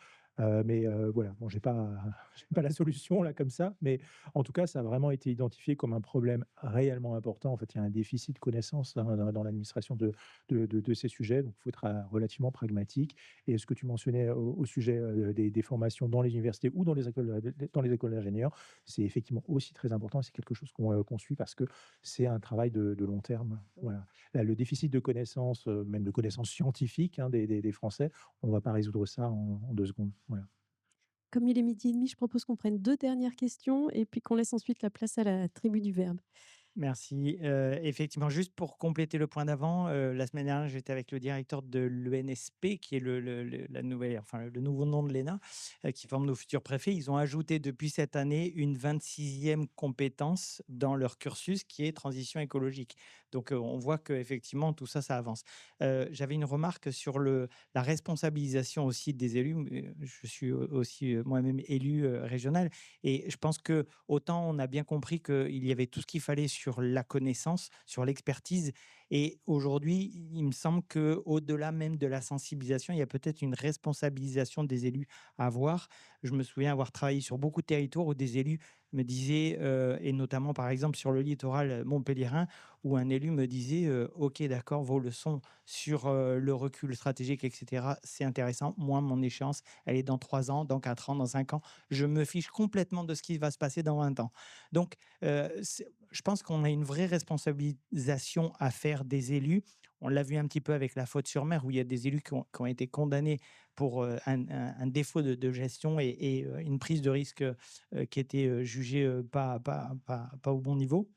Mais voilà, bon, j'ai pas, j'ai pas la solution là comme ça, mais en tout cas, ça a vraiment été identifié comme un problème réellement important. En fait, il y a un déficit de connaissances dans l'administration de ces sujets, donc il faut être relativement pragmatique. Et ce que tu mentionnais au sujet des formations dans les universités ou dans les écoles d'ingénieurs, c'est effectivement aussi très important. C'est quelque chose qu'on suit parce que c'est un travail de long terme. Voilà. Là, le déficit de connaissances, même de connaissances scientifiques des Français, on ne va pas résoudre ça en 2 secondes. Voilà. Comme il est 12h30, je propose qu'on prenne 2 dernières questions et puis qu'on laisse ensuite la place à la tribu du verbe. Merci. Effectivement, juste pour compléter le point d'avant, la semaine dernière, j'étais avec le directeur de l'ENSP, qui est la nouvelle, enfin, le nouveau nom de l'ENA, qui forme nos futurs préfets. Ils ont ajouté depuis cette année une 26e compétence dans leur cursus, qui est transition écologique. Donc, on voit qu'effectivement, tout ça, ça avance. J'avais une remarque sur la responsabilisation aussi des élus. Je suis aussi moi-même élu régional, et je pense que autant on a bien compris qu'il y avait tout ce qu'il fallait sur la connaissance, sur l'expertise. Et aujourd'hui, il me semble qu'au-delà même de la sensibilisation, il y a peut-être une responsabilisation des élus à avoir. Je me souviens avoir travaillé sur beaucoup de territoires où des élus me disaient, et notamment par exemple sur le littoral montpelliérain, où un élu me disait ok, d'accord, vos leçons sur le recul stratégique, etc., c'est intéressant. Moi, mon échéance, elle est dans 3 ans, dans 4 ans, dans 5 ans. Je me fiche complètement de ce qui va se passer dans 20 ans. Donc, je pense qu'on a une vraie responsabilisation à faire des élus. On l'a vu un petit peu avec la faute sur mer, où il y a des élus qui ont été condamnés pour un défaut de gestion et une prise de risque qui était jugée pas au bon niveau.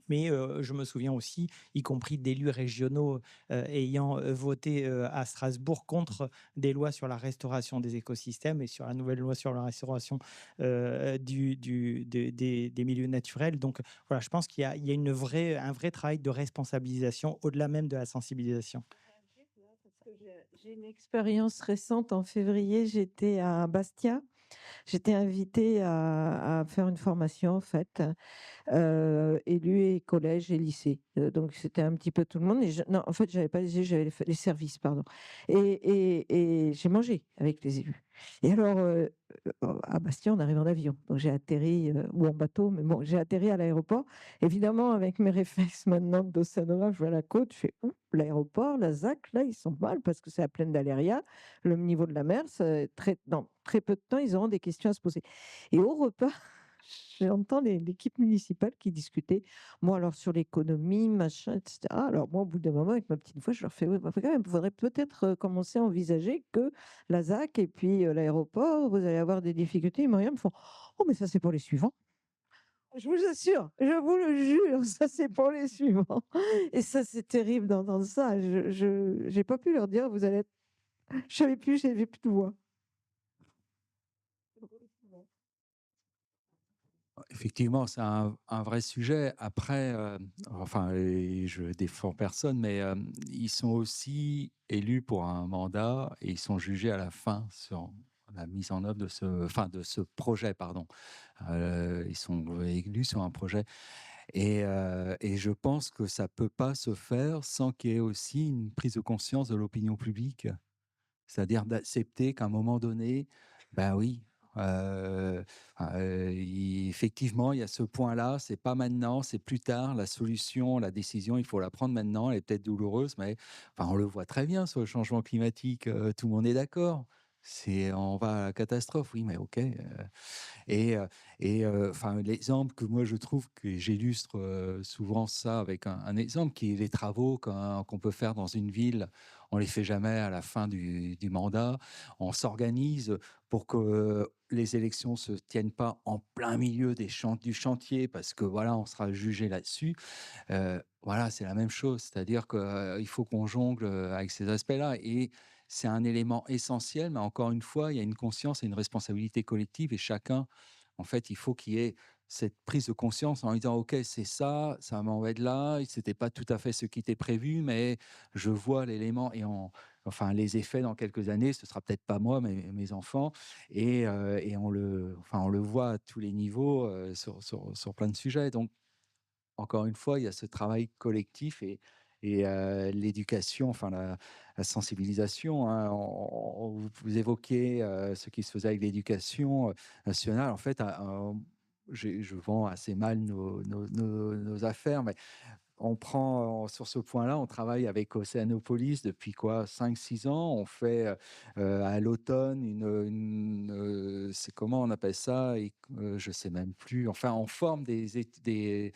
Mais je me souviens aussi, y compris d'élus régionaux ayant voté à Strasbourg contre des lois sur la restauration des écosystèmes et sur la nouvelle loi sur la restauration des milieux naturels. Donc voilà, je pense qu'il y a un vrai travail de responsabilisation au-delà même de la sensibilisation. J'ai une expérience récente en février, j'étais à Bastia J'étais invitée à faire une formation, en fait, élus et collège et lycée. Donc c'était un petit peu tout le monde. Et non, en fait, j'avais pas les élus, j'avais les services, pardon. Et j'ai mangé avec les élus. Et alors, à Bastia, on arrive en avion. Donc j'ai atterri, ou en bateau, mais bon, j'ai atterri à l'aéroport. Évidemment, avec mes réflexes maintenant d'océanographe, je vois la côte, je fais ouh, l'aéroport, la ZAC, là, ils sont mal parce que c'est la plaine d'Aléria. Le niveau de la mer, dans très peu de temps, ils auront des questions à se poser. Et au repas, j'entends l'équipe municipale qui discutait. Moi, alors sur l'économie, machin, etc. Alors moi, au bout d'un moment, avec ma petite voix, je leur fais, oui, bah, quand même, il faudrait peut-être commencer à envisager que la ZAC et puis l'aéroport, vous allez avoir des difficultés. Ils me font, oh, mais ça, c'est pour les suivants. Je vous assure, je vous le jure, ça c'est pour les suivants. Et ça, c'est terrible d'entendre ça. Je n'ai pas pu leur dire, vous allez être... Je savais plus, j'avais plus de voix. Effectivement, c'est un vrai sujet. Après, enfin, et je défends personne, mais ils sont aussi élus pour un mandat et ils sont jugés à la fin sur la mise en œuvre de ce projet, pardon. Ils sont élus sur un projet. Et je pense que ça peut pas se faire sans qu'il y ait aussi une prise de conscience de l'opinion publique. C'est-à-dire d'accepter qu'à un moment donné, ben oui, effectivement, il y a ce point-là, c'est pas maintenant, c'est plus tard. La solution, la décision, il faut la prendre maintenant. Elle est peut-être douloureuse, mais enfin, on le voit très bien sur le changement climatique. Tout le monde est d'accord. On va à la catastrophe, oui, mais ok. Et, enfin, l'exemple que moi je trouve que j'illustre souvent ça avec un exemple qui est les travaux qu'on peut faire dans une ville. On les fait jamais à la fin du mandat. On s'organise pour que les élections se tiennent pas en plein milieu du chantier parce que voilà, on sera jugé là-dessus. Voilà, c'est la même chose. C'est-à-dire qu'il faut qu'on jongle avec ces aspects-là. Et c'est un élément essentiel, mais encore une fois, il y a une conscience et une responsabilité collective et chacun, en fait, il faut qu'il y ait cette prise de conscience en disant OK, c'est ça, ça m'embête là, c'était pas tout à fait ce qui était prévu, mais je vois l'élément enfin les effets dans quelques années, ce sera peut-être pas moi, mais mes enfants, et on le voit à tous les niveaux sur plein de sujets. Donc encore une fois, il y a ce travail collectif et l'éducation, enfin la sensibilisation, hein. Vous évoquez ce qui se faisait avec l'éducation nationale. En fait, je vends assez mal nos affaires, mais on prend sur ce point-là, on travaille avec Océanopolis depuis quoi 5-6 ans. On fait à l'automne c'est comment on appelle ça je sais même plus. Enfin, on forme des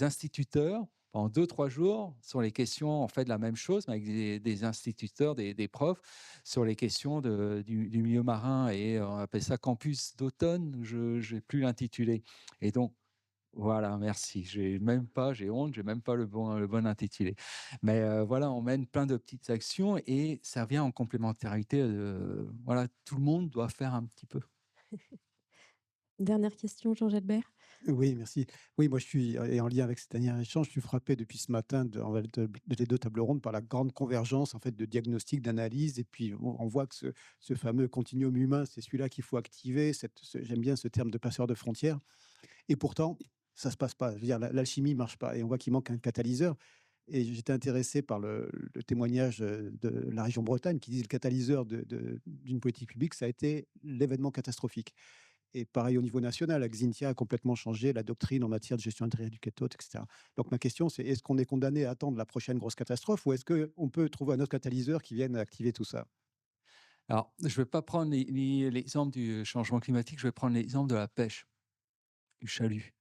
instituteurs pendant 2-3 jours sur les questions, en fait, de la même chose, mais avec des instituteurs, des profs, sur les questions du milieu marin. Et on appelle ça campus d'automne, je n'ai plus l'intitulé. Et donc, voilà, merci. J'ai honte, j'ai même pas le bon intitulé. Mais voilà, on mène plein de petites actions et ça vient en complémentarité. Voilà, tout le monde doit faire un petit peu. Dernière question, Jean Gelbert. Oui, merci. Oui, moi, je suis et en lien avec cet dernier échange, je suis frappé depuis ce matin des 2 tables rondes par la grande convergence, en fait, de diagnostic, d'analyse et puis on voit que ce fameux continuum humain, c'est celui-là qu'il faut activer, j'aime bien ce terme de passeur de frontières et pourtant, ça se passe pas. Je veux dire, l'alchimie marche pas et on voit qu'il manque un catalyseur et j'étais intéressé par le témoignage, de la région Bretagne qui dit: «Le catalyseur d'une politique publique, ça a été l'événement catastrophique». Et pareil au niveau national, Xintia a complètement changé la doctrine en matière de gestion intégrée du kétote, et cetera. Donc ma question, c'est est-ce qu'on est condamné à attendre la prochaine grosse catastrophe ou est-ce qu'on peut trouver un autre catalyseur qui vienne activer tout ça? Alors, je ne vais pas prendre l'exemple du changement climatique, je vais prendre l'exemple de la pêche, du chalut.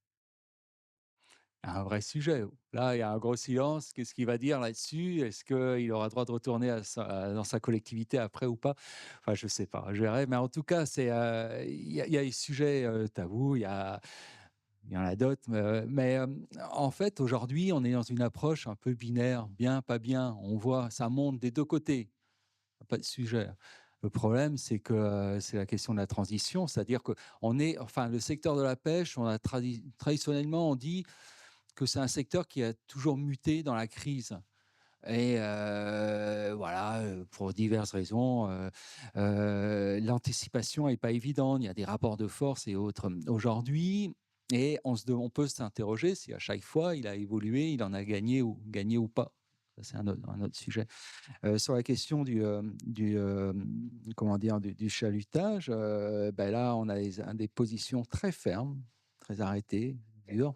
Un vrai sujet. Là, il y a un gros silence. Qu'est-ce qu'il va dire là-dessus? Est-ce qu'il aura droit de retourner dans sa collectivité après ou pas? Enfin, je ne sais pas. Je verrai. Mais en tout cas, il y a des sujets tabous. Il y en a d'autres. Mais en fait, aujourd'hui, on est dans une approche un peu binaire. Bien, pas bien. On voit, ça monte des deux côtés. Pas de sujet. Le problème, c'est que c'est la question de la transition. C'est-à-dire que enfin, le secteur de la pêche, on a traditionnellement, on dit que c'est un secteur qui a toujours muté dans la crise. Et voilà, pour diverses raisons, l'anticipation n'est pas évidente. Il y a des rapports de force et autres, aujourd'hui, et on peut s'interroger si à chaque fois il a évolué, il en a gagné ou pas. Ça, c'est un autre sujet. Sur la question comment dire? Du chalutage, là, on a des positions très fermes, très arrêtées, dures.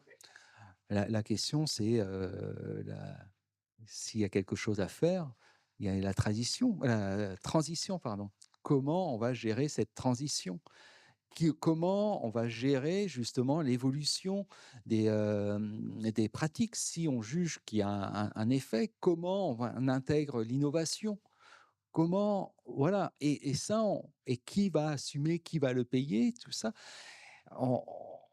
La question, c'est, s'il y a quelque chose à faire, il y a la transition, pardon. Comment on va gérer cette transition? Comment on va gérer justement l'évolution des pratiques? Si on juge qu'il y a un effet, comment on intègre l'innovation? Comment, voilà, et ça, et qui va assumer, qui va le payer, tout ça? On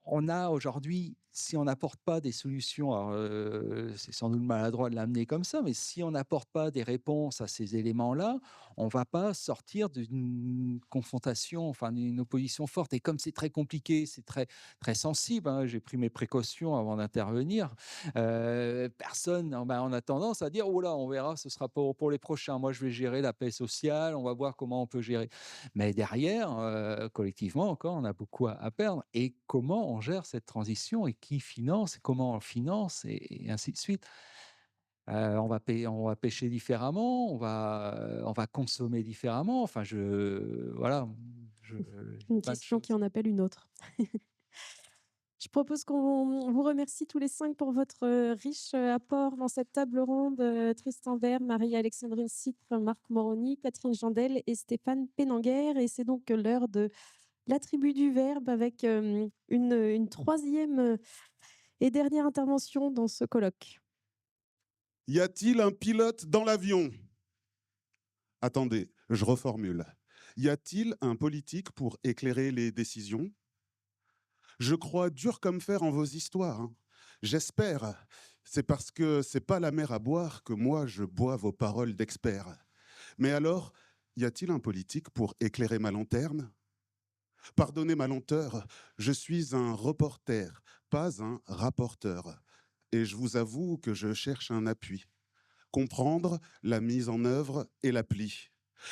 on a aujourd'hui, si on n'apporte pas des solutions, alors, c'est sans doute maladroit de l'amener comme ça, mais si on n'apporte pas des réponses à ces éléments-là, on va pas sortir d'une confrontation, enfin d'une opposition forte, et comme c'est très compliqué, c'est très, très sensible, hein, j'ai pris mes précautions avant d'intervenir, personne, on a tendance à dire: «Oh là, on verra, ce sera pour les prochains. Moi, je vais gérer la paix sociale, on va voir comment on peut gérer». Mais derrière, collectivement encore, on a beaucoup à perdre, et comment on gère cette transition et qui finance, comment on finance, et ainsi de suite. On va pêcher différemment, on va consommer différemment, enfin voilà, Une plein de question qui choses. en appelle une autre. Je propose qu'on vous remercie tous les 5 pour votre, riche, apport dans cette table ronde, Tristan Vert, Marie-Alexandrine Sitre, Marc Moroni, Catherine Jandel et Stéphane Pénanguer, et c'est donc l'heure de la tribu du verbe avec, une 3e, et dernière intervention dans ce colloque. Y a-t-il un pilote dans l'avion? Attendez, je reformule. Y a-t-il un politique pour éclairer les décisions? Je crois dur comme fer en vos histoires, hein. J'espère. C'est parce que c'est pas la mer à boire que moi je bois vos paroles d'expert. Mais alors, y a-t-il un politique pour éclairer ma lanterne? Pardonnez ma lenteur, je suis un reporter, pas un rapporteur. Et je vous avoue que je cherche un appui. Comprendre la mise en œuvre et l'appli.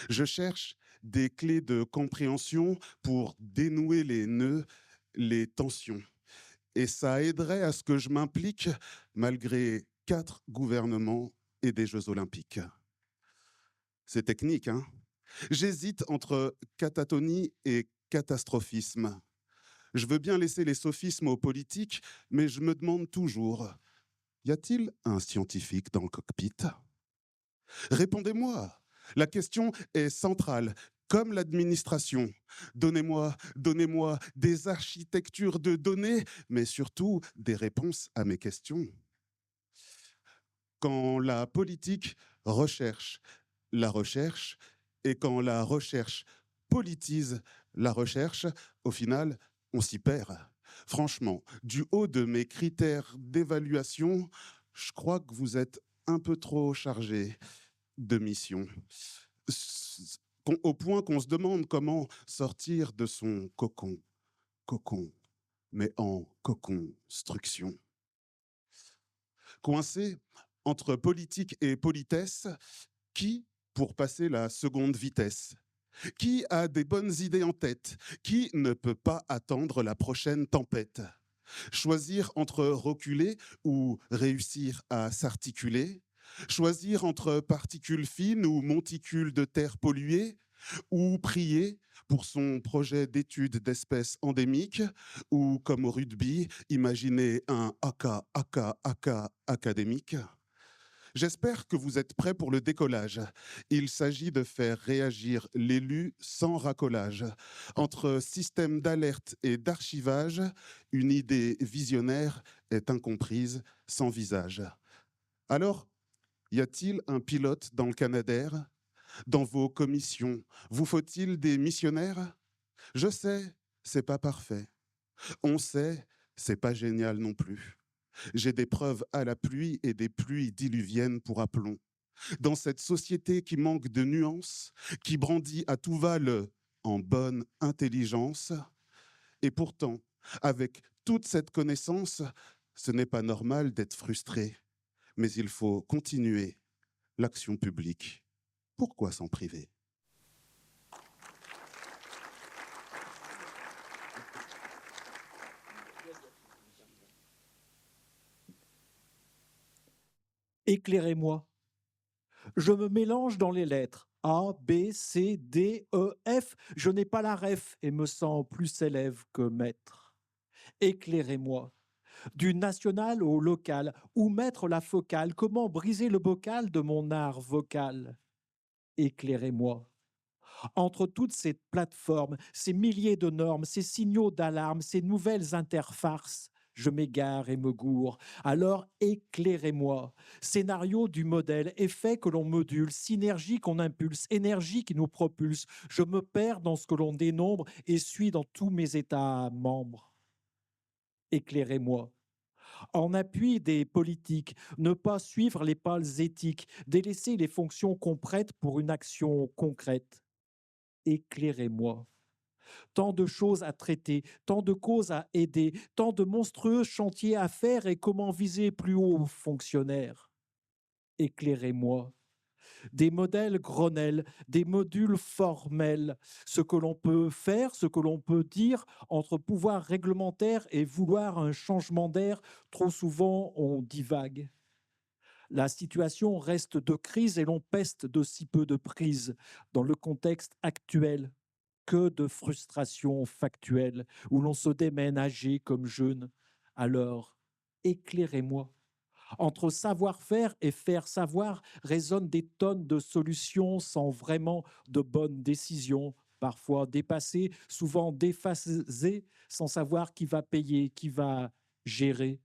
Je cherche des clés de compréhension pour dénouer les nœuds, les tensions. Et ça aiderait à ce que je m'implique malgré 4 gouvernements et des Jeux olympiques. C'est technique, hein? J'hésite entre catatonie et catastrophisme. Je veux bien laisser les sophismes aux politiques, mais je me demande toujours, y a-t-il un scientifique dans le cockpit? Répondez-moi. La question est centrale, comme l'administration. Donnez-moi des architectures de données, mais surtout des réponses à mes questions. Quand la politique recherche la recherche et quand la recherche politise la recherche, au final, on s'y perd. Franchement, du haut de mes critères d'évaluation, je crois que vous êtes un peu trop chargé de mission. Au point qu'on se demande comment sortir de son cocon, mais en co-construction. Coincé entre politique et politesse, qui pour passer la seconde vitesse? Qui a des bonnes idées en tête? Qui ne peut pas attendre la prochaine tempête? Choisir entre reculer ou réussir à s'articuler? Choisir entre particules fines ou monticules de terre polluées? Ou prier pour son projet d'étude d'espèces endémiques? Ou, comme au rugby, imaginer un aka académique? J'espère que vous êtes prêts pour le décollage. Il s'agit de faire réagir l'élu sans racolage. Entre système d'alerte et d'archivage, une idée visionnaire est incomprise sans visage. Alors, y a-t-il un pilote dans le Canadair? Dans vos commissions, vous faut-il des missionnaires? Je sais, c'est pas parfait. On sait, c'est pas génial non plus. J'ai des preuves à la pluie et des pluies diluviennes pour aplomb. Dans cette société qui manque de nuances, qui brandit à tout va le en bonne intelligence, et pourtant, avec toute cette connaissance, ce n'est pas normal d'être frustré, mais il faut continuer l'action publique, pourquoi s'en priver? Éclairez-moi. Je me mélange dans les lettres. A, B, C, D, E, F. Je n'ai pas la ref et me sens plus élève que maître. Éclairez-moi. Du national au local, où mettre la focale, comment briser le bocal de mon art vocal. Éclairez-moi. Entre toutes ces plateformes, ces milliers de normes, ces signaux d'alarme, ces nouvelles interfaces, je m'égare et me gourre. Alors éclairez-moi. Scénario du modèle, effet que l'on module, synergie qu'on impulse, énergie qui nous propulse. Je me perds dans ce que l'on dénombre et suis dans tous mes états membres. Éclairez-moi. En appui des politiques, ne pas suivre les pales éthiques, délaisser les fonctions qu'on prête pour une action concrète. Éclairez-moi. Tant de choses à traiter, tant de causes à aider, tant de monstrueux chantiers à faire et comment viser plus haut aux fonctionnaires. Éclairez-moi. Des modèles Grenelle, des modules formels, ce que l'on peut faire, ce que l'on peut dire entre pouvoir réglementaire et vouloir un changement d'air, trop souvent on divague. La situation reste de crise et l'on peste de si peu de prise dans le contexte actuel. Que de frustration factuelle où l'on se démène âgé comme jeune. Alors, éclairez-moi. Entre savoir-faire et faire savoir résonnent des tonnes de solutions sans vraiment de bonnes décisions, parfois dépassées, souvent déphasées, sans savoir qui va payer, qui va gérer.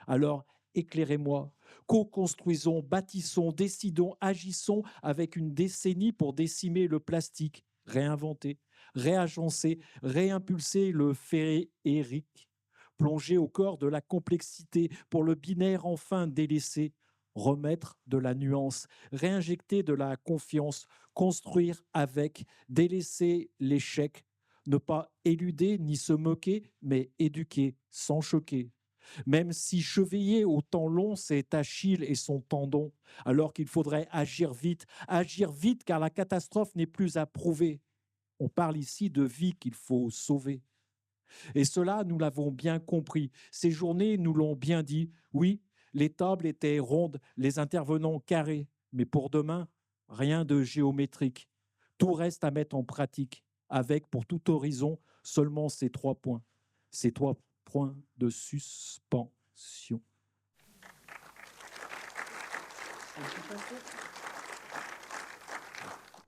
Alors, éclairez-moi. Co-construisons, bâtissons, décidons, agissons avec une décennie pour décimer le plastique, réinventer, réagencer, réimpulser le féerique, plonger au corps de la complexité pour le binaire enfin délaissé, remettre de la nuance, réinjecter de la confiance, construire avec, délaisser l'échec, ne pas éluder ni se moquer, mais éduquer sans choquer. Même si cheviller au temps long, c'est Achille et son tendon, alors qu'il faudrait agir vite car la catastrophe n'est plus à prouver. On parle ici de vie qu'il faut sauver. Et cela, nous l'avons bien compris. Ces journées nous l'ont bien dit. Oui, les tables étaient rondes, les intervenants carrés, mais pour demain, rien de géométrique. Tout reste à mettre en pratique, avec pour tout horizon seulement ces 3 points. Ces 3 points de suspension.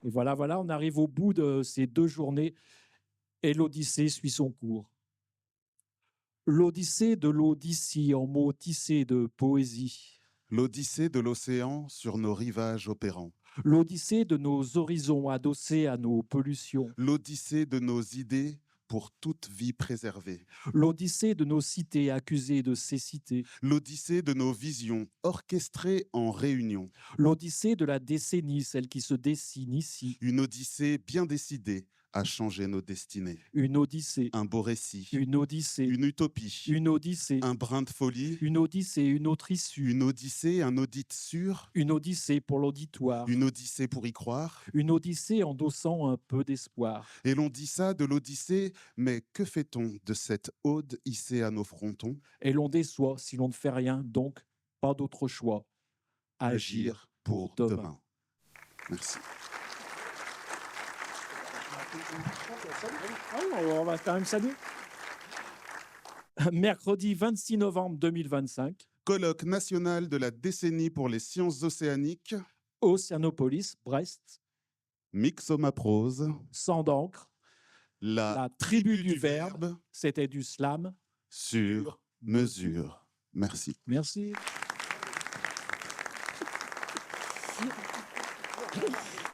Et voilà, on arrive au bout de ces 2 journées et l'Odyssée suit son cours. L'Odyssée de l'Odyssée en mots tissés de poésie. L'Odyssée de l'océan sur nos rivages opérants. L'Odyssée de nos horizons adossés à nos pollutions. L'Odyssée de nos idées pour toute vie préservée. L'Odyssée de nos cités accusées de cécité. L'Odyssée de nos visions orchestrées en réunion. L'Odyssée de la décennie, celle qui se dessine ici. Une Odyssée bien décidée à changer nos destinées. Une Odyssée. Un beau récit. Une Odyssée. Une utopie. Une Odyssée. Un brin de folie. Une Odyssée, une autre issue. Une Odyssée, un audit sûr. Une Odyssée pour l'auditoire. Une Odyssée pour y croire. Une Odyssée endossant un peu d'espoir. Et l'on dit ça de l'Odyssée, mais que fait-on de cette ode hissée à nos frontons? Et l'on déçoit si l'on ne fait rien, donc pas d'autre choix. Agir pour demain. Merci. On va quand même saluer. Mercredi 26 novembre 2025. Colloque national de la décennie pour les sciences océaniques. Océanopolis, Brest. Mixomaprose. Sang d'encre. La tribu du verbe. C'était du slam. Sur mesure. Merci. Merci.